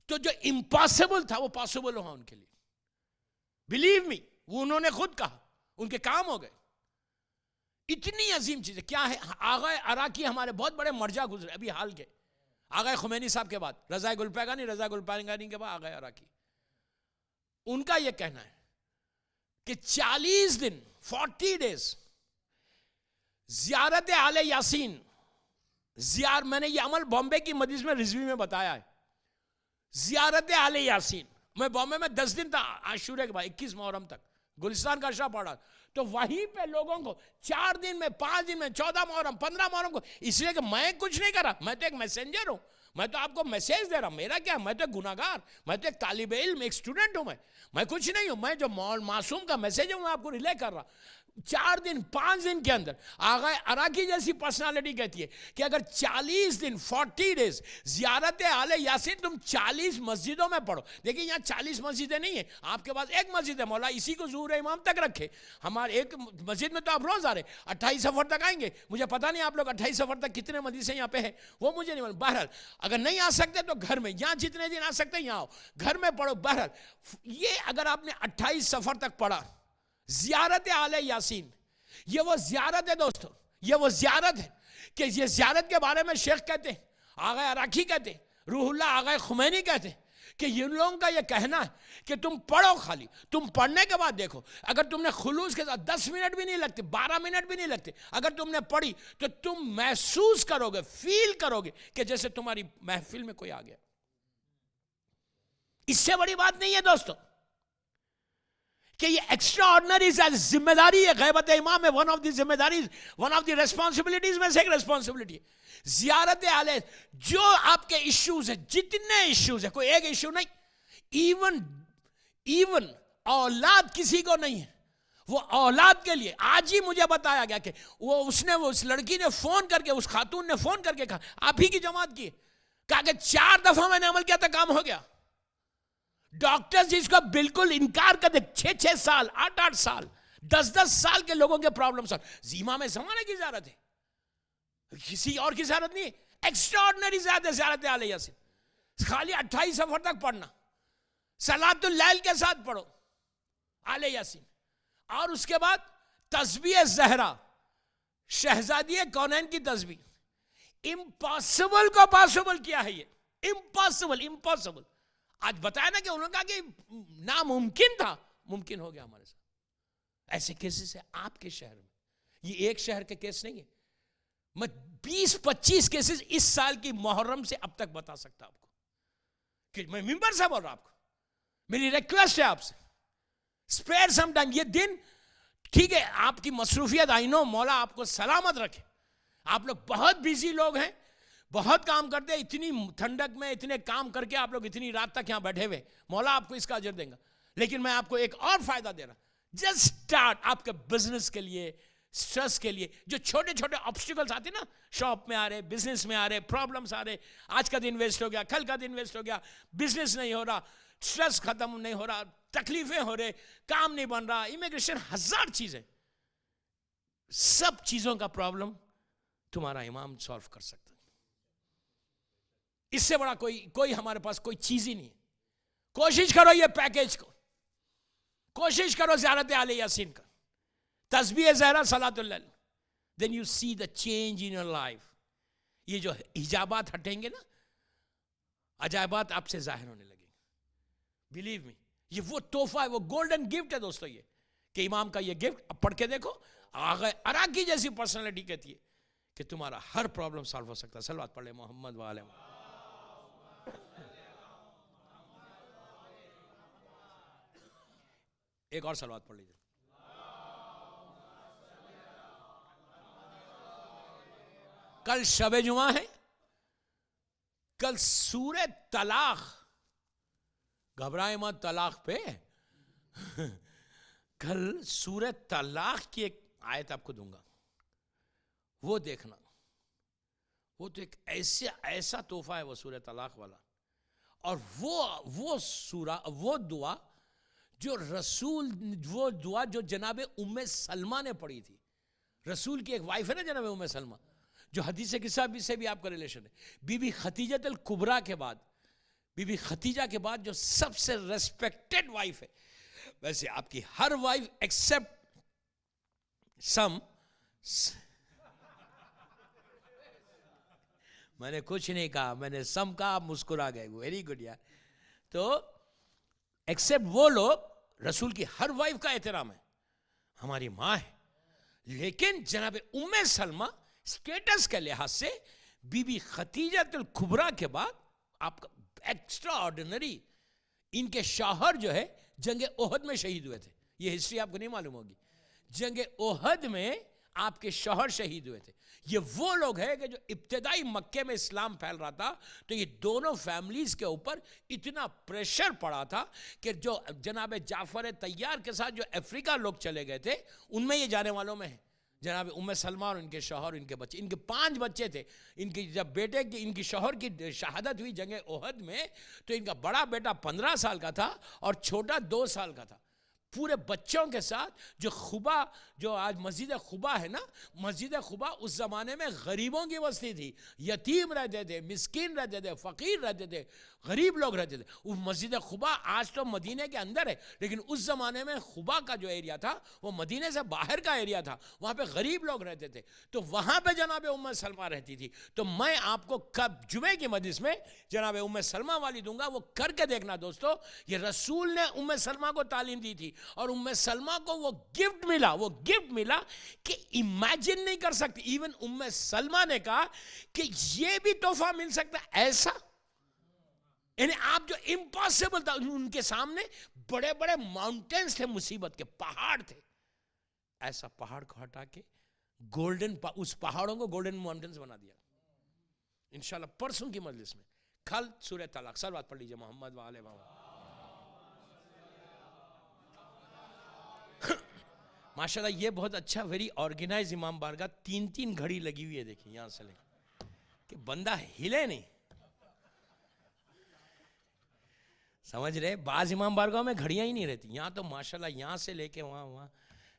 تو جو امپاسبل تھا وہ پاسبل ہوا ان کے لیے. بلیو می, وہ انہوں نے خود کہا, ان کے کام ہو گئے. اتنی عظیم چیز ہے. کیا ہے, آغا عراقی ہمارے بہت بڑے مرجع گزرے ابھی حال کے, آغا خمینی صاحب کے بعد, رضا گلپیگانی, رضا گلپیگانی کے بعد آغا عراقی. ان کا یہ کہنا ہے کہ 40 دن 40 ڈیز زیارت آل یاسین, میں نے یہ عمل بامبے کی مجلس میں رضوی میں بتایا ہے. زیارت آل یاسین, میں بامبے میں 10 دن تھا عاشورے کے بعد 21 محرم تک, گلستان کا اشرا پڑھا, تو وہیں پہ لوگوں کو 4 دن میں, 5 دن میں, 14 محرم, 15 محرم کو, اس لیے کہ میں کچھ نہیں کرا, میں تو ایک میسنجر ہوں, میں تو آپ کو میسیج دے رہا ہوں. میرا کیا, میں تو ایک گناہگار, میں تو ایک طالب علم, ایک اسٹوڈنٹ ہوں, میں کچھ نہیں ہوں, میں جو معصوم کا میسیج ہے میں آپ کو ریلے کر رہا. 4 دن 5 دن کے اندر آغا عراقی جیسی پرسنالٹی کہتی ہے کہ اگر 40 دن 40 ڈیز زیارت آل یاسین تم 40 مسجدوں میں پڑھو. دیکھیں یہاں 40 مسجدیں نہیں ہیں, آپ کے پاس ایک مسجد ہے, مولا اسی کو ظہور امام تک رکھے. ہمارے ایک مسجد میں تو آپ روز آ رہے, 28 سفر تک آئیں گے. مجھے پتہ نہیں آپ لوگ 28 سفر تک کتنے مجلسیں یہاں پہ ہیں, وہ مجھے نہیں معلوم. بہرحال اگر نہیں آ سکتے تو گھر میں, یہاں جتنے دن آ سکتے یہاں آؤ, گھر میں پڑھو. بہرحال یہ اگر آپ نے 28 سفر تک پڑھا زیارت آل یاسین, یہ وہ زیارت ہے دوستو, یہ وہ زیارت ہے کہ یہ زیارت کے بارے میں شیخ کہتے ہیں, آغا عراقی کہتے ہیں, روح اللہ آغا خمینی کہتے ہیں کہ ان لوگوں کا یہ کہنا ہے کہ تم پڑھو, خالی تم پڑھنے کے بعد دیکھو, اگر تم نے خلوص کے ساتھ 10 منٹ بھی نہیں لگتے, 12 منٹ بھی نہیں لگتے, اگر تم نے پڑھی تو تم محسوس کرو گے, فیل کرو گے کہ جیسے تمہاری محفل میں کوئی آ گیا. اس سے بڑی بات نہیں ہے دوستو کہ یہ ایکسٹرا آرڈنری ذمہ داری ہے. غیبت امام ہے ون آف دی ذمہ داری, ون آف دی ریسپانسبلٹیز میں سے ایک ریسپانسبلٹی ہے. زیارت آلہ, جو آپ کے ایشوز ہیں, جتنے ایشوز ہیں, کوئی ایک ایشو نہیں, ایون اولاد کسی کو نہیں ہے, وہ اولاد کے لیے آج ہی مجھے بتایا گیا کہ اس لڑکی نے فون کر کے, اس خاتون نے فون کر کے کہا آپ ہی کی جماعت کی, کہا کہ 4 دفعہ میں نے عمل کیا تھا, کام ہو گیا. ڈاکٹر جس کو بالکل انکار کر دے, 6 سال 8 سال 10 سال کے لوگوں کے پرابلم سال. امام زمانے کی زیارت ہے, کسی اور کی زیارت نہیں ہے. ایکسٹرا آرڈنری زیارت آل یاسین, خالی 28 سفر تک پڑھنا, صلاۃ اللیل کے ساتھ پڑھو آل یاسین, اور اس کے بعد تسبیح زہرا, شہزادی کونین کی تسبیح. امپاسبل کو پاسبل کیا ہے, یہ امپاسبل. آج بتایا نا کہ انہوں نے کہا کہ ناممکن تھا, ممکن ہو گیا ہمارے ساتھ. ایسے کیسز ہے آپ کے شہر میں, یہ ایک شہر کے کیس نہیں ہے. میں 20-25 کیسز اس سال کی محرم سے اب تک بتا سکتا آپ کو کہ میں ممبر سے بول رہا آپ کو. میری ریکویسٹ ہے آپ سے, اسپیئر سم ٹائم. یہ دن ٹھیک ہے آپ کی مصروفیت, آئی نو, مولا آپ کو سلامت رکھے. آپ لوگ بہت بیزی لوگ ہیں, بہت کام کرتے ہیں, اتنی ٹھنڈک میں اتنے کام کر کے آپ لوگ اتنی رات تک یہاں بیٹھے ہوئے, مولا آپ کو اس کا اجر دیں گا. لیکن میں آپ کو ایک اور فائدہ دے رہا ہوں. Just start. آپ کے بزنس کے لیے, سٹریس کے لیے, جو چھوٹے چھوٹے آبسٹیکلز آتے ہیں نا, شاپ میں آ رہے, بزنس میں آ رہے, پرابلمس آ رہے, آج کا دن ویسٹ ہو گیا, کل کا دن ویسٹ ہو گیا, بزنس نہیں ہو رہا, سٹریس ختم نہیں ہو رہا, تکلیفیں ہو رہے, کام نہیں بن رہا, امیگریشن, ہزار چیزیں. سب چیزوں کا پرابلم تمہارا امام سالو کر سکتا ہے. اس سے بڑا کوئی ہمارے پاس کوئی چیز ہی نہیں ہے. کوشش کرو یہ پیکیج کو, کوشش کرو زیارت آل یاسین کا, تسبیح زہرا صلاۃ اللیل, then you see the change in your life. یہ جو حجابات ہٹیں گے نا, عجائبات آپ سے ظاہر ہونے لگیں گے. بلیو می, یہ وہ تحفہ ہے, وہ گولڈن گفٹ ہے دوستو یہ, کہ امام کا یہ گفٹ اب پڑھ کے دیکھو. آغا عراقی جیسی پرسنالٹی کہتی ہے کہ تمہارا ہر پرابلم سالو ہو سکتا ہے. صلوات پڑھ لیں محمد وآلہ محمد. ایک اور صلوات پڑھ لیجیے. کل شب جمعہ ہے, کل سورہ طلاق, گھبرائے مت طلاق پہ, کل سورہ طلاق کی ایک آیت آپ کو دوں گا, وہ دیکھنا. وہ تو ایک ایسا تحفہ ہے وہ سورہ طلاق والا. اور وہ سورہ, وہ دعا جو وہ دعا جو جناب ام سلمہ نے پڑھی تھی. رسول کی ایک وائف ہے نا جناب ام سلمہ, جو حدیث قصہ سے بھی آپ کا ریلیشن ہے. بی بی خدیجہ الکبریٰ کے بعد, بی بی خدیجہ کے بعد جو سب سے ریسپیکٹڈ وائف ہے. ویسے آپ کی ہر وائف ایکسپٹ سم, میں نے کچھ نہیں کہا, میں نے سم کہا, آپ مسکرا گئے, ویری گڈ یار. تو ایکسپٹ وہ لوگ, رسول کی ہر وائف کا احترام ہے, ہماری ماں ہے. لیکن جناب ام سلمہ سٹیٹس کے لحاظ سے بی بی خدیجہ الکبریٰ کے بعد آپ کا ایکسٹرا آرڈینری. ان کے شوہر جو ہے جنگ احد میں شہید ہوئے تھے. یہ ہسٹری آپ کو نہیں معلوم ہوگی. جنگ احد میں آپ کے شوہر شہید ہوئے تھے. یہ وہ لوگ ہیں کہ جو ابتدائی مکے میں اسلام پھیل رہا تھا تو یہ دونوں فیملیز کے اوپر اتنا پریشر پڑا تھا کہ جو جناب جعفر طیار کے ساتھ جو افریقہ لوگ چلے گئے تھے, ان میں یہ جانے والوں میں ہے. جناب ام سلمہ اور ان کے شوہر, ان کے بچے, ان کے 5 بچے تھے. ان کی جب بیٹے کی, ان کی شوہر کی شہادت ہوئی جنگ احد میں, تو ان کا بڑا بیٹا 15 سال کا تھا اور چھوٹا 2 سال کا تھا. پورے بچوں کے ساتھ جو خبا, جو آج مسجد خبا ہے نا, مسجد خبا اس زمانے میں غریبوں کی بستی تھی. یتیم رہتے تھے, مسکین رہتے تھے, فقیر رہتے تھے, غریب لوگ رہتے تھے. وہ مسجد خبا آج تو مدینے کے اندر ہے, لیکن اس زمانے میں خبا کا جو ایریا تھا وہ مدینے سے باہر کا ایریا تھا. وہاں پہ غریب لوگ رہتے تھے. تو وہاں پہ جناب ام سلمہ رہتی تھی. تو میں آپ کو کب جمعے کی مجلس میں جناب ام سلمہ والی دوں گا, وہ کر کے دیکھنا دوستو. یہ رسول نے ام سلمہ کو تعلیم دی تھی, اور ام سلمہ کو وہ گفٹ ملا کہ امیجن نہیں کر سکتی. ایون ام سلمہ نے کہا کہ یہ بھی تحفہ مل سکتا ہے ایسا, یعنی آپ جو امپاسبل تھا, ان کے سامنے بڑے بڑے ماؤنٹینز تھے, مصیبت کے پہاڑ تھے. ایسا پہاڑ کو ہٹا کے گولڈن, اس پہاڑوں کو گولڈن ماؤنٹینز بنا دیا. انشاءاللہ پرسوں کی مجلس میں کل سورہ طلاق. صلوات پڑھ لیجئے محمد وآلہ محمد. ماشاءاللہ یہ بہت اچھا, ویری آرگنائز امام بارگاہ. 3 گھڑی لگی ہوئی ہے, دیکھیں یہاں سے لے کہ بندہ ہلے نہیں. سمجھ رہے, بعض امام بارگاہ میں گھڑیاں ہی نہیں رہتی. یہاں تو ماشاءاللہ یہاں سے لے کے وہاں,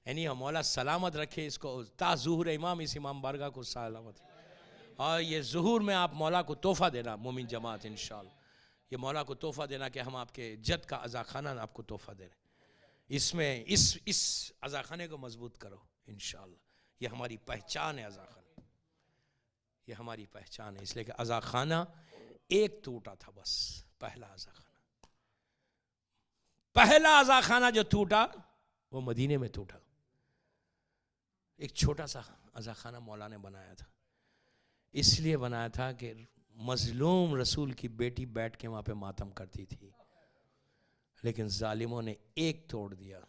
یعنی مولا سلامت رکھے اس کو, تا ظہور امام اس امام بارگاہ کو سلامت رکھے. اور یہ ظہور میں آپ مولا کو تحفہ دینا, مومن جماعت انشاءاللہ یہ مولا کو تحفہ دینا کہ ہم آپ کے جد کا عزاخانہ آپ کو تحفہ دے رہے ہیں. اس میں اس عزاخانے کو مضبوط کرو انشاءاللہ. یہ ہماری پہچان ہے عزاخانہ, یہ ہماری پہچان ہے. اس لیے کہ عزاخانہ ایک ٹوٹا تھا بس, پہلا عزاخانہ. پہلا عزاخانہ جو ٹوٹا وہ مدینے میں ٹوٹا. ایک چھوٹا سا عزاخانہ مولا نے بنایا تھا. اس لیے بنایا تھا کہ مظلوم رسول کی بیٹی بیٹھ کے وہاں پہ ماتم کرتی تھی، لیکن ظالموں نے ایک توڑ دیا،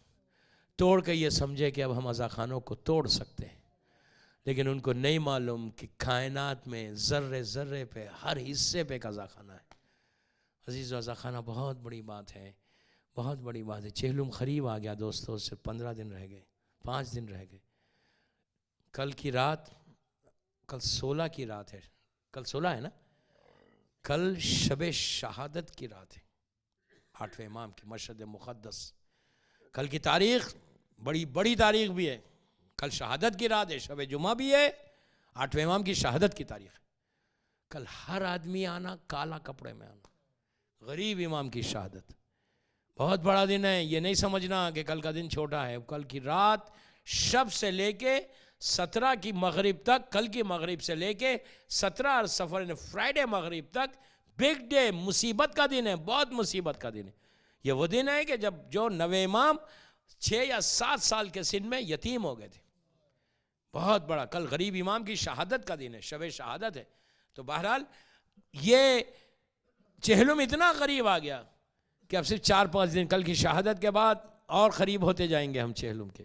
توڑ کے یہ سمجھے کہ اب ہم عزا خانوں کو توڑ سکتے ہیں، لیکن ان کو نہیں معلوم کہ کائنات میں ذرے ذرے پہ، ہر حصے پہ ایک عزا خانہ ہے۔ عزیز و عزا خانہ بہت بڑی بات ہے، بہت بڑی بات ہے۔ چہلم قریب آ گیا دوستو، سے 15 دن رہ گئے، 5 دن رہ گئے۔ کل کی رات، کل 16 کی رات ہے، کل 16 ہے نا، کل شب شہادت کی رات ہے، 8ویں امام کی مشہد مقدس۔ کل کی تاریخ بڑی بڑی تاریخ بھی ہے، کل شہادت کی رات ہے، شب جمعہ بھی ہے، 8ویں امام کی شہادت کی تاریخ ہے۔ کل ہر آدمی آنا، کالا کپڑے میں آنا، غریب امام کی شہادت، بہت بڑا دن ہے۔ یہ نہیں سمجھنا کہ کل کا دن چھوٹا ہے، کل کی رات شب سے لے کے 17 کی مغرب تک، کل کی مغرب سے لے کے 17 اور سفر فرائیڈے مغرب تک بگ ڈے، مصیبت کا دن ہے، بہت مصیبت کا دن ہے۔ یہ وہ دن ہے کہ جب جو نوے امام 6 یا 7 سال کے سن میں یتیم ہو گئے تھے، بہت بڑا۔ کل غریب امام کی شہادت کا دن ہے، شب شہادت ہے۔ تو بہرحال یہ چہلم اتنا قریب آ گیا کہ اب صرف 4-5 دن، کل کی شہادت کے بعد اور قریب ہوتے جائیں گے ہم چہلم کے،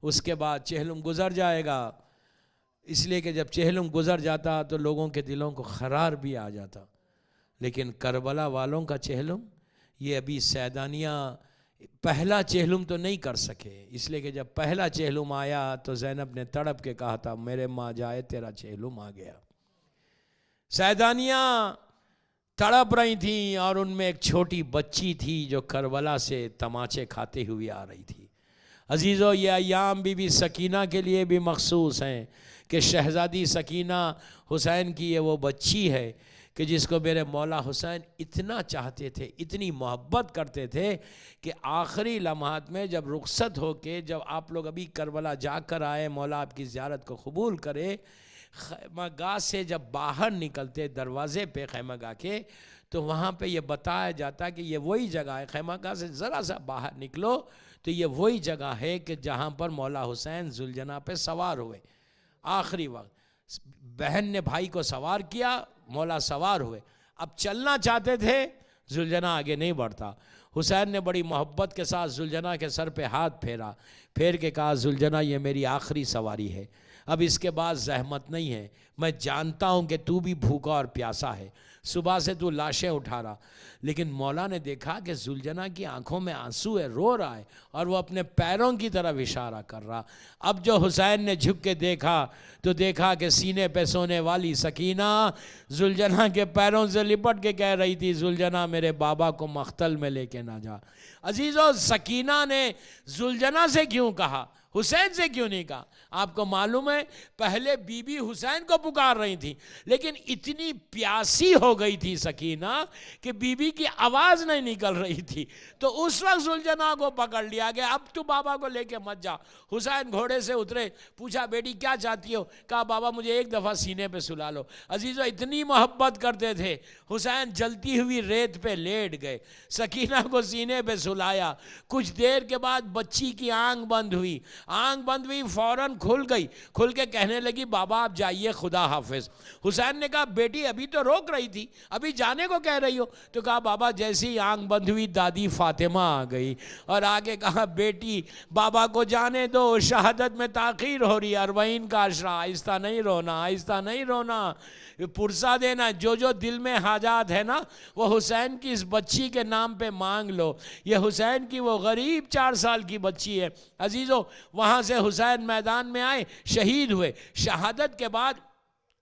اس کے بعد چہلم گزر جائے گا۔ اس لیے کہ جب چہلم گزر جاتا تو لوگوں کے دلوں کو قرار بھی آ جاتا، لیکن کربلا والوں کا چہلم، یہ ابھی سیدانیہ پہلا چہلم تو نہیں کر سکے، اس لیے کہ جب پہلا چہلم آیا تو زینب نے تڑپ کے کہا تھا میرے ماں جائے تیرا چہلم آ گیا۔ سیدانیہ تڑپ رہی تھیں اور ان میں ایک چھوٹی بچی تھی جو کربلا سے تماچے کھاتے ہوئے آ رہی تھی۔ عزیزو، یہ ایام بی بی سکینہ کے لیے بھی مخصوص ہیں کہ شہزادی سکینہ حسین کی یہ وہ بچی ہے کہ جس کو میرے مولا حسین اتنا چاہتے تھے، اتنی محبت کرتے تھے کہ آخری لمحات میں جب رخصت ہو کے، جب آپ لوگ ابھی کربلا جا کر آئے، مولا آپ کی زیارت کو قبول کرے، خیمہ گاہ سے جب باہر نکلتے دروازے پہ خیمہ گاہ کے، تو وہاں پہ یہ بتایا جاتا کہ یہ وہی جگہ ہے، خیمہ گاہ سے ذرا سا باہر نکلو تو یہ وہی جگہ ہے کہ جہاں پر مولا حسین ذوالجناح پہ سوار ہوئے۔ آخری وقت بہن نے بھائی کو سوار کیا، مولا سوار ہوئے، اب چلنا چاہتے تھے، ذوالجناح آگے نہیں بڑھتا۔ حسین نے بڑی محبت کے ساتھ ذوالجناح کے سر پہ ہاتھ پھیرا، پھیر کے کہا ذوالجناح یہ میری آخری سواری ہے، اب اس کے بعد زحمت نہیں ہے، میں جانتا ہوں کہ تو بھی بھوکا اور پیاسا ہے، صبح سے تو لاشیں اٹھا رہا۔ لیکن مولا نے دیکھا کہ ذوالجناح کی آنکھوں میں آنسو ہے، رو رہا ہے، اور وہ اپنے پیروں کی طرف اشارہ کر رہا۔ اب جو حسین نے جھک کے دیکھا تو دیکھا کہ سینے پہ سونے والی سکینہ ذوالجناح کے پیروں سے لپٹ کے کہہ رہی تھی ذوالجناح میرے بابا کو مقتل میں لے کے نہ جا۔ عزیزو، سکینہ نے ذوالجناح سے کیوں کہا، حسین سے کیوں نہیں کہا؟ آپ کو معلوم ہے پہلے بی بی حسین کو پکار رہی تھی، لیکن اتنی پیاسی ہو گئی تھی سکینہ کہ بی بی کی آواز نہیں نکل رہی تھی، تو اس وقت ذوالجناح کو پکڑ لیا گیا، اب تو بابا کو لے کے مت جا۔ حسین گھوڑے سے اترے، پوچھا بیٹی کیا چاہتی ہو؟ کہا بابا مجھے ایک دفعہ سینے پہ سلا لو۔ عزیزو، اتنی محبت کرتے تھے، حسین جلتی ہوئی ریت پہ لیٹ گئے، سکینہ کو سینے پہ سلایا، کچھ دیر کے بعد بچی کی آنکھ بند ہوئی، فوراً کھل گئی، کھل کے کہنے لگی بابا آپ جائیے، خدا حافظ۔ حسین نے کہا بیٹی ابھی تو روک رہی تھی، ابھی جانے کو کہہ رہی ہو؟ تو کہا بابا جیسی آنکھ بند ہوئی دادی فاطمہ آ گئی، اور آگے کہا بیٹی بابا کو جانے دو، شہادت میں تاخیر ہو رہی ہے، 40 کا عشرہ، آہستہ نہیں رونا، آہستہ نہیں رونا، پرسہ دینا، جو دل میں حاجات ہے نا وہ حسین کی اس بچی کے نام پہ مانگ لو۔ یہ حسین کی وہ غریب 4 سال کی بچی ہے۔ عزیزو، وہاں سے حسین میدان میں آئے، شہید ہوئے۔ شہادت کے بعد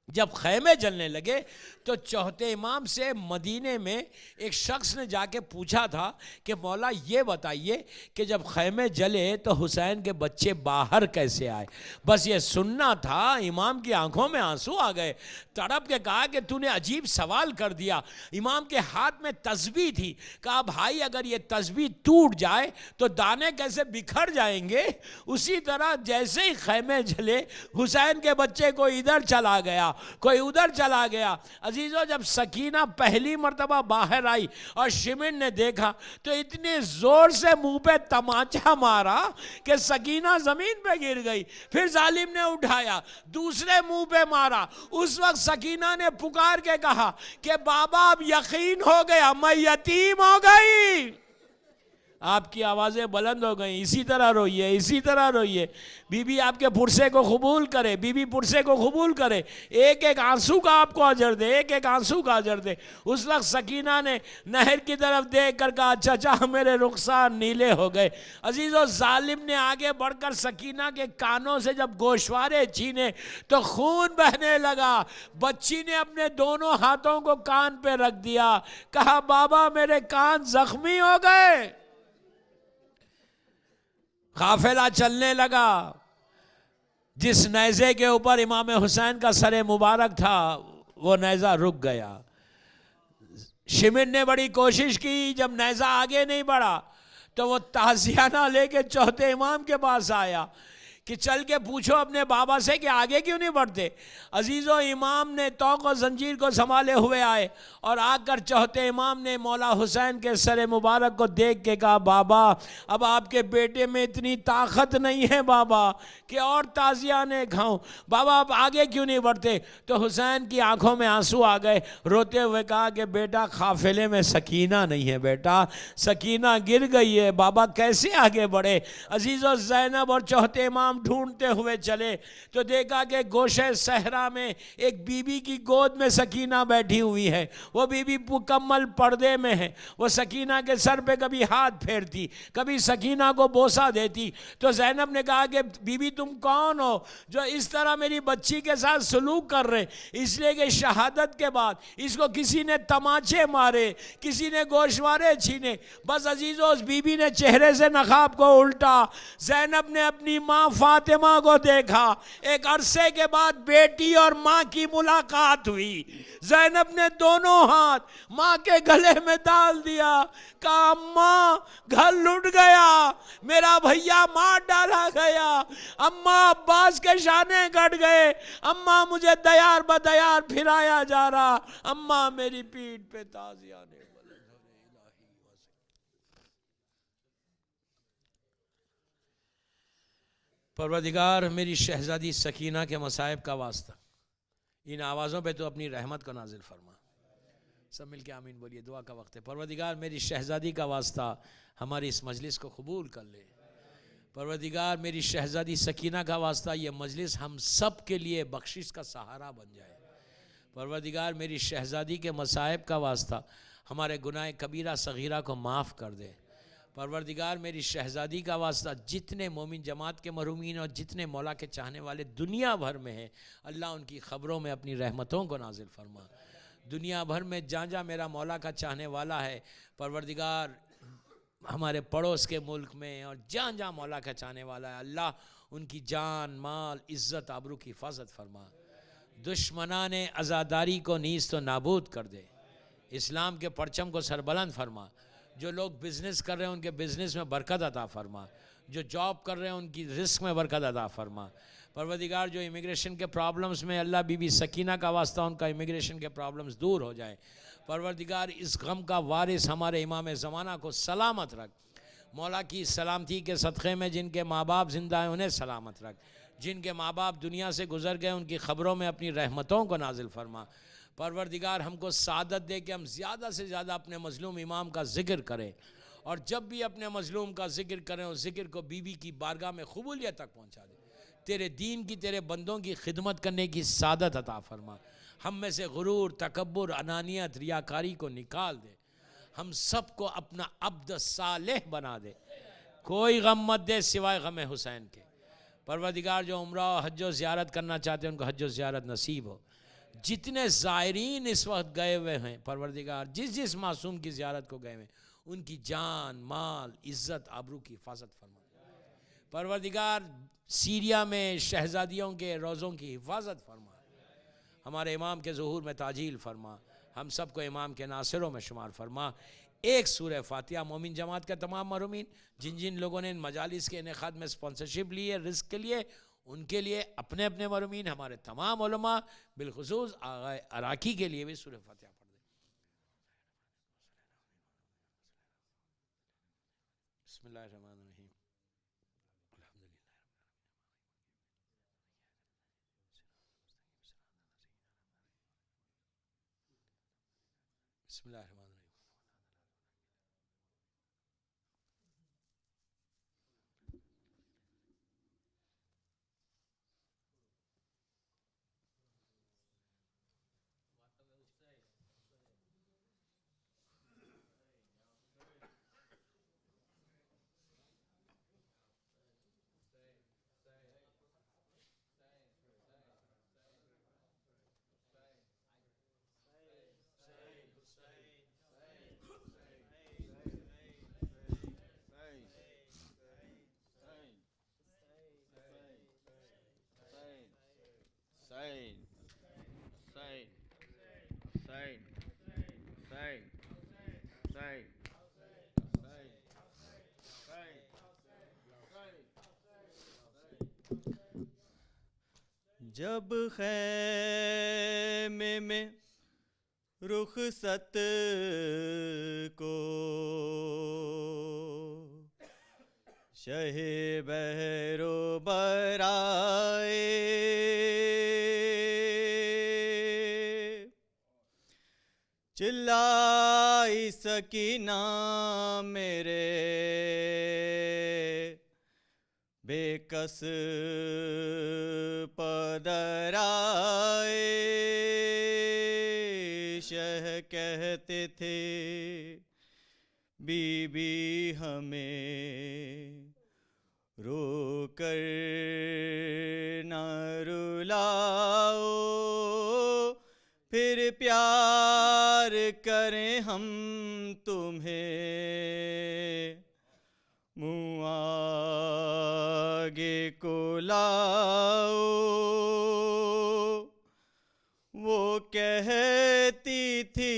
جب خیمے جلنے لگے تو چوتھے امام سے مدینے میں ایک شخص نے جا کے پوچھا تھا کہ مولا یہ بتائیے کہ جب خیمے جلے تو حسین کے بچے باہر کیسے آئے؟ بس یہ سننا تھا، امام کی آنکھوں میں آنسو آ گئے، تڑپ کے کہا کہ تو نے عجیب سوال کر دیا۔ امام کے ہاتھ میں تسبیح تھی، کہا بھائی اگر یہ تسبیح ٹوٹ جائے تو دانے کیسے بکھر جائیں گے؟ اسی طرح جیسے ہی خیمے جلے حسین کے بچے کو ادھر چلا گیا کوئی ادھر چلا گیا. عزیزو جب سکینہ پہلی مرتبہ باہر آئی اور شمن نے دیکھا تو اتنے زور سے منہ پہ تماچا مارا کہ سکینہ زمین پہ گر گئی. پھر ظالم نے اٹھایا, دوسرے منہ پہ مارا. اس وقت سکینہ نے پکار کے کہا کہ بابا اب یقین ہو گیا, میں یتیم ہو گئی. آپ کی آوازیں بلند ہو گئیں. اسی طرح روئیے, اسی طرح روئیے. بی بی آپ کے پرسے کو قبول کرے, بی بی پرسے کو قبول کرے. ایک ایک آنسو کا آپ کو اجر دے, ایک ایک آنسو کا اجر دے. اس وقت سکینہ نے نہر کی طرف دیکھ کر کہا چچا میرے رخسار نیلے ہو گئے. عزیزو ظالم نے آگے بڑھ کر سکینہ کے کانوں سے جب گوشوارے چھینے تو خون بہنے لگا. بچی نے اپنے دونوں ہاتھوں کو کان پہ رکھ دیا, کہا بابا میرے کان زخمی ہو گئے. قافلہ چلنے لگا. جس نیزے کے اوپر امام حسین کا سر مبارک تھا وہ نیزہ رک گیا. شمن نے بڑی کوشش کی, جب نیزہ آگے نہیں بڑھا تو وہ تعزیانہ لے کے چوتھے امام کے پاس آیا کہ چل کے پوچھو اپنے بابا سے کہ آگے کیوں نہیں بڑھتے. عزیزو امام نے توق و زنجیر کو سنبھالے ہوئے آئے اور آ کر چوتھے امام نے مولا حسین کے سر مبارک کو دیکھ کے کہا بابا اب آپ کے بیٹے میں اتنی طاقت نہیں ہے بابا کہ اور تعزیانے کھاؤں. بابا اب آگے کیوں نہیں بڑھتے. تو حسین کی آنکھوں میں آنسو آ گئے. روتے ہوئے کہا کہ بیٹا قافلے میں سکینہ نہیں ہے, بیٹا سکینہ گر گئی ہے, بابا کیسے آگے بڑھے. عزیزو زینب اور چوتھے امام ڈھونڈتے ہوئے چلے تو دیکھا کہ گوشے صحرا میں ایک بی بی کی گود میں سکینہ بیٹھی ہوئی ہے. وہ بی بی مکمل پردے میں ہے. وہ سکینہ کے سر پہ کبھی ہاتھ پھیرتی, کبھی سکینہ کو بوسہ دیتی. تو زینب نے کہا کہ بی بی تم کون ہو جو اس طرح میری بچی کے ساتھ سلوک کر رہے. اس لیے کہ شہادت کے بعد اس کو کسی نے تماچے مارے, کسی نے گوشوارے چھینے. بس عزیزو اس بی بی نے چہرے سے نقاب کو الٹا. زینب نے اپنی ماں فاطمہ کو دیکھا. ایک عرصے کے بعد بیٹی اور ماں کی ملاقات ہوئی. زینب نے دونوں ہاتھ ماں کے گلے میں ڈال دیا, کہا اماں گھر لٹ گیا, میرا بھیا مار ڈالا گیا, اماں عباس کے شانے کٹ گئے, اماں مجھے دیار بدیار پھرایا جا رہا, اماں میری پیٹھ پہ تازیانے. پروردگار میری شہزادی سکینہ کے مصائب کا واسطہ ان آوازوں پہ تو اپنی رحمت کو نازل فرما. سب مل کے آمین بولیے, دعا کا وقت ہے. پروردگار میری شہزادی کا واسطہ ہماری اس مجلس کو قبول کر لے. پروردگار میری شہزادی سکینہ کا واسطہ یہ مجلس ہم سب کے لیے بخشش کا سہارا بن جائے. پروردگار میری شہزادی کے مصائب کا واسطہ ہمارے گناہ کبیرہ صغیرہ کو معاف کر دے. پروردگار میری شہزادی کا واسطہ جتنے مومن جماعت کے محرومین اور جتنے مولا کے چاہنے والے دنیا بھر میں ہیں, اللہ ان کی خبروں میں اپنی رحمتوں کو نازل فرما. دنیا بھر میں جہاں جہاں میرا مولا کا چاہنے والا ہے, پروردگار ہمارے پڑوس کے ملک میں اور جہاں جہاں مولا کا چاہنے والا ہے, اللہ ان کی جان مال عزت آبرو کی حفاظت فرما. دشمنان عزاداری کو نیست و نابود کر دے. اسلام کے پرچم کو سربلند فرما. جو لوگ بزنس کر رہے ہیں ان کے بزنس میں برکت عطا فرما. جو جاب کر رہے ہیں ان کی رزق میں برکت عطا فرما. پروردگار جو امیگریشن کے پرابلمز میں, اللہ بی بی سکینہ کا واسطہ ان کا امیگریشن کے پرابلمز دور ہو جائیں. پروردگار اس غم کا وارث ہمارے امام زمانہ کو سلامت رکھ. مولا کی سلامتی کے صدقے میں جن کے ماں باپ زندہ ہیں انہیں سلامت رکھ. جن کے ماں باپ دنیا سے گزر گئے ان کی خبروں میں اپنی رحمتوں کو نازل فرما. پروردگار ہم کو سعادت دے کہ ہم زیادہ سے زیادہ اپنے مظلوم امام کا ذکر کریں, اور جب بھی اپنے مظلوم کا ذکر کریں اس ذکر کو بی بی کی بارگاہ میں قبولیت تک پہنچا دے. تیرے دین کی, تیرے بندوں کی خدمت کرنے کی سعادت عطا فرما. ہم میں سے غرور, تکبر, انانیت, ریاکاری کو نکال دے. ہم سب کو اپنا عبد صالح بنا دے. کوئی غم مت دے سوائے غم حسین کے. پروردگار جو عمرہ و حج و زیارت کرنا چاہتے ہیں ان کو حج و زیارت نصیب ہو. جتنے زائرین اس وقت گئے ہوئے ہیں پروردگار جس جس معصوم کی زیارت کو گئے ہوئے ان کی جان مال عزت آبرو کی حفاظت فرما. پروردگار سیریا میں شہزادیوں کے روزوں کی حفاظت فرما. ہمارے امام کے ظہور میں تعجیل فرما. ہم سب کو امام کے ناصروں میں شمار فرما. ایک سورہ فاتحہ مومن جماعت کے تمام محرومین جن جن لوگوں نے ان مجالس کے انعقاد میں اسپانسرشپ لی ہے رزق کے لیے ان کے لیے اپنے اپنے مرحومین، ہمارے تمام علماء، بالخصوص آغا عراقی کے لیے بھی سورہ فاتحہ پڑھ دیں. بسم اللہ الرحمن الرحیم. بسم اللہ الرحمن الرحیم. جب خیمے میں رخصت کو شہ بحر و بر آئے، چلائی سکینہ میرے بے کس پدر آئے. شہ کہتے تھے بی بی ہمیں رو کر نہ رلاؤ، پھر پیار کریں ہم تمہیں منہ آگے کو لاؤ. وہ کہتی تھی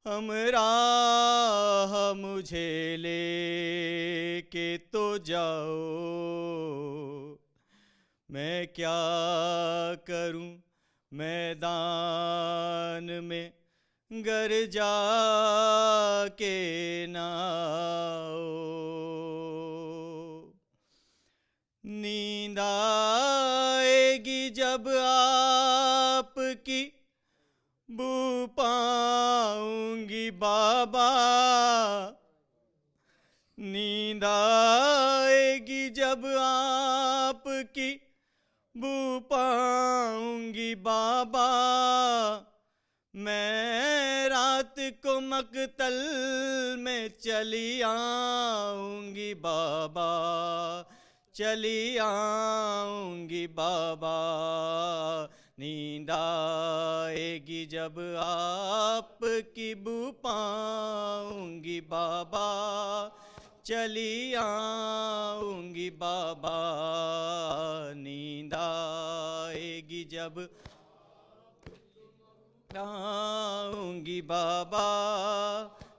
ہمراہ مجھے لے کے تو جاؤ، میں کیا کروں میدان میں گر جا کے نہ آؤ. نیند آئے گی جب آپ کی بو پاؤں گی بابا، نیند آئے گی جب آپ کی بو پاؤں گی بابا. میں رات کو مقتل میں چلی آؤں گی بابا، چلی آؤں گی بابا. نیند آئے گی جب آپ کی بو پاؤں گی بابا، چلی آؤں گی بابا. نیند آئے گی جب آؤں گی بابا،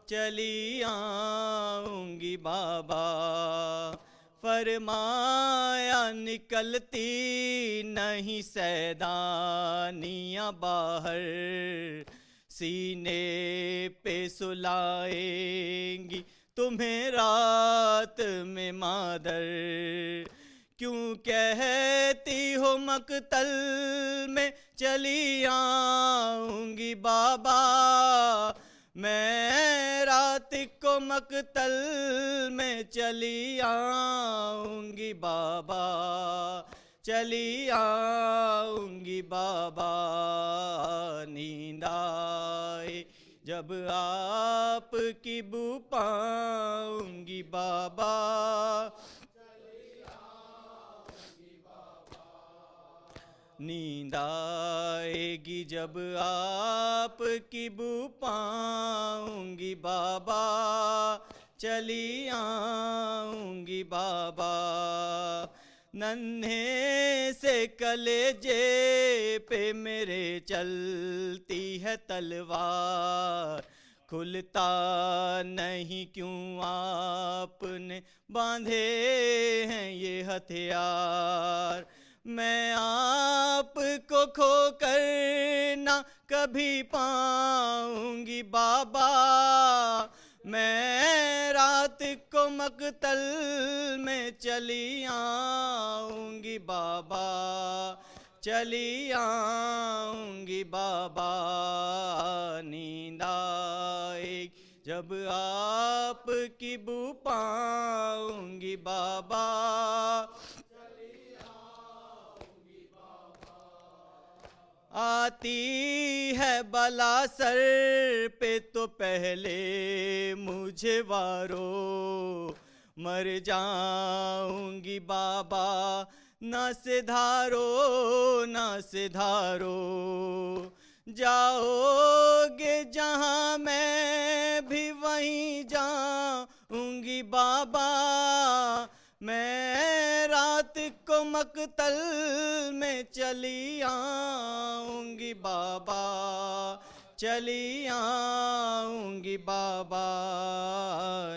چلی آؤں گی بابا. فرمایا نکلتی نہیں سیدانیاں باہر، سینے پہ سلائیں گی تمہیں رات میں مادر. کیوں کہتی ہو مقتل میں چلی آؤں گی بابا، میں رات کو مقتل میں چلی آؤں گی بابا، چلی آؤں گی بابا. نیند آئے جب آپ کی بو پاؤں گی بابا، نیند آئے گی جب آپ کی بو پاؤں گی بابا، چلی آؤں گی بابا. ننھے سے کلیجے پہ میرے چلتی ہے تلوار، کھلتا نہیں کیوں آپ نے باندھے ہیں یہ ہتھیار. میں آپ کو کھو کر نہ کبھی پاؤں گی بابا، میں رات کو مقتل میں چلی آؤں گی بابا، چلی آؤں گی بابا، نیند آئے گی جب آپ کی بو پاؤں گی بابا، آتی ہے بلا سر پہ تو پہلے مجھے وارو، مر جاؤں گی بابا، نہ سدھارو نہ سدھارو، جاؤ گے جہاں میں بھی وہیں جاؤں گی بابا، میں رات کو مقتل میں چلی آؤں گی بابا، چلی آؤں گی بابا،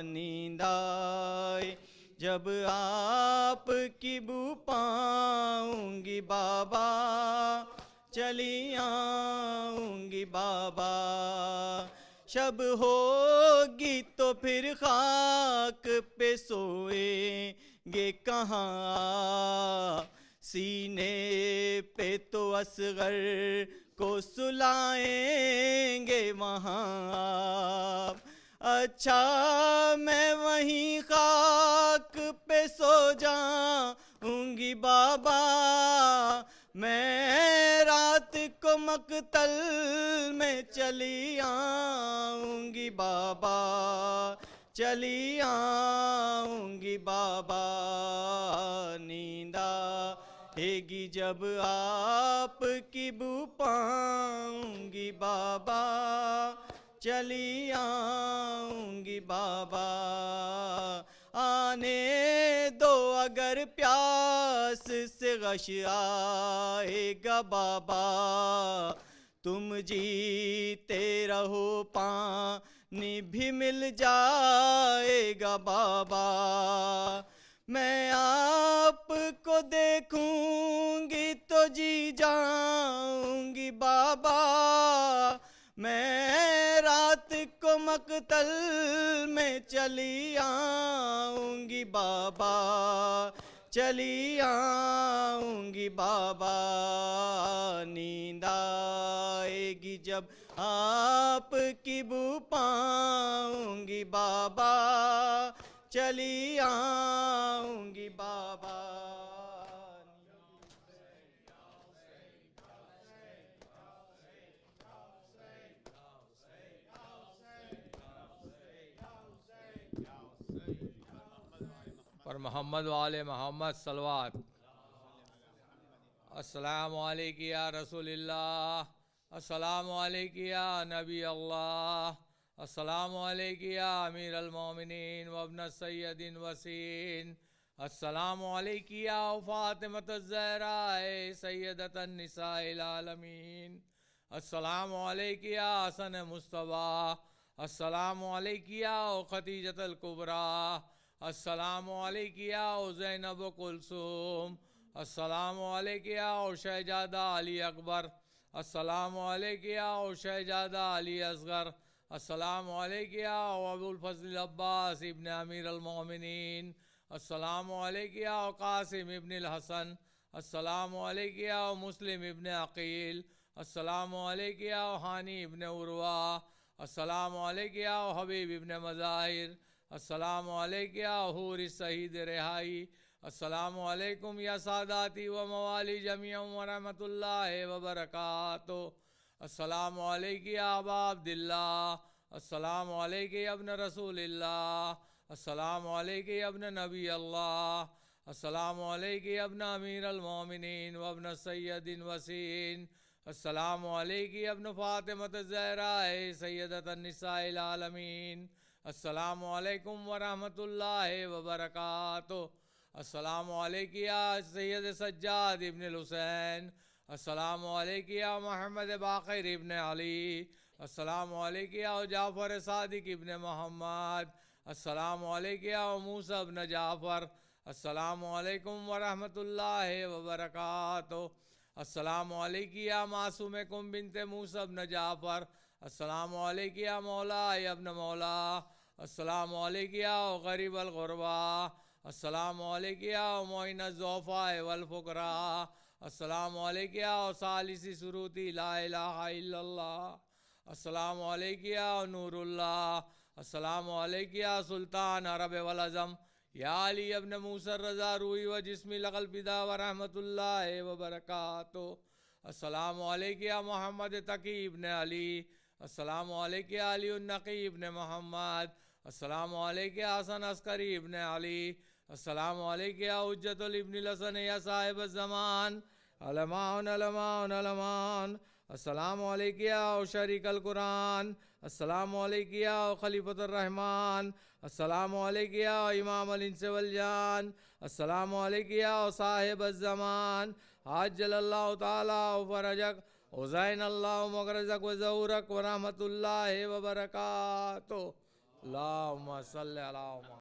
نیند آئے جب آپ کی بو پاؤں گی بابا، چلی آؤں گی بابا، شب ہوگی تو پھر خاک پہ سوئیں گے کہاں، سینے پہ تو اصغر کو سلائیں گے وہاں، اچھا میں وہیں خاک پہ سو جاؤں گی بابا، میں رات کو مقتل میں چلی آؤں گی بابا، چلی آؤں گی بابا، نیند آئے گی جب آپ کی بو پاؤں گی بابا، چلی آؤں گی بابا، آنے دو اگر پیاس سے غش آئے گا بابا، تم جیتے رہو پانی بھی مل جائے گا بابا، میں آپ کو دیکھوں گی تو جی جاؤں گی بابا، میں رات کو مقتل میں چلی آؤں گی بابا، چلی آؤں گی بابا، نیند آئے گی جب آپ کی بو پاؤں گی بابا، چلی آؤں گی بابا، پر محمد وآل محمد صلوات۔ السلام علیکم یا رسول اللہ، السلام علیکم یا نبی اللہ، السلام علیکم یا امیر المومنین وابن السید وسین، السلام علیکم یا فاطمۃ الزہراء سیدۃ النساء العالمین، السلام علیکم یا حسن مصطفیٰ، السلام علیکم یا خدیجۃ الکبریٰ، السلام علیکم یا زینب کلثوم، السلام علیکم یا شہزادہ علی اکبر، السلام علیکم یا شہزادہ علی اصغر، السلام علیکم یا ابو الفضل عباس ابن امیر المومنین، السلام علیکم یا قاسم ابن الحسن، السلام علیکم یا مسلم ابن عقیل، السلام علیکم یا ہانی ابن عروہ، السلام علیکم یا حبیب ابن مظاہر، السلام علیکم یا حور الشہید رہائی، السلام علیکم یا ساداتی و موالی جمیع ورحمۃ اللہ وبرکاتہ، السلام علیکم یا ابا عبداللہ، السلام علیکم یا ابن رسول اللہ، السلام علیکم یا ابن نبی اللہ، السلام علیکم یا ابن امیر المومنین وابن سید وسین، السلام علیکم یا ابن فاطمۃ الزہراء سیدۃ النساء العالمین، السلام علیکم ورحمۃ اللہ وبرکاتہ، السلام علیکم یا سید سجاد ابن الحسین، السلام علیکم یا محمد باقر ابن علی، السلام علیکم یا جعفر صادق ابن محمد، السلام علیکم یا موسیٰ ابن جعفر، السلام علیکم ورحمۃ اللہ وبرکاتہ. السلام علیکی یا معصوم کم بنت موسیٰ ابن جعفر. السلام علیکی یا مولا ابن مولا. السلام علیکی یا غریب الغربا. السلام علیکی یا معین الضعفاء والفقراء. السلام علیکی یا ثالث سروتی لا الہ الا اللہ. السلام علیکی یا نور اللہ. السلام علیکی یا سلطان عرب والعظم یا علی ابن موسیٰ الرضا روحی و جسمی لقل فدا ورحمۃ اللہ وبرکاتہ. السلام علیکی یا محمد تقی ابن علی. السلام علیکی یا علی النقی ابن محمد. السلام علیکی یا حسن عسکری ابن علی. السلام علیکی یا حجت الابن الحسن یا صاحب الزمان. علمان علمان علمان. السلام علیکی یا شریک القرآن. السلام علیکی یا خلیفۃ الرحمن. السلام علیکی یا امام الانس والجان. السلام علیکی یا صاحب الزمان. عجل اللہ تعالی فرجک وزین اللہ مغرزک وظہورک ورحمۃ اللہ وبرکاتہ. اللہم صلی علی محمد.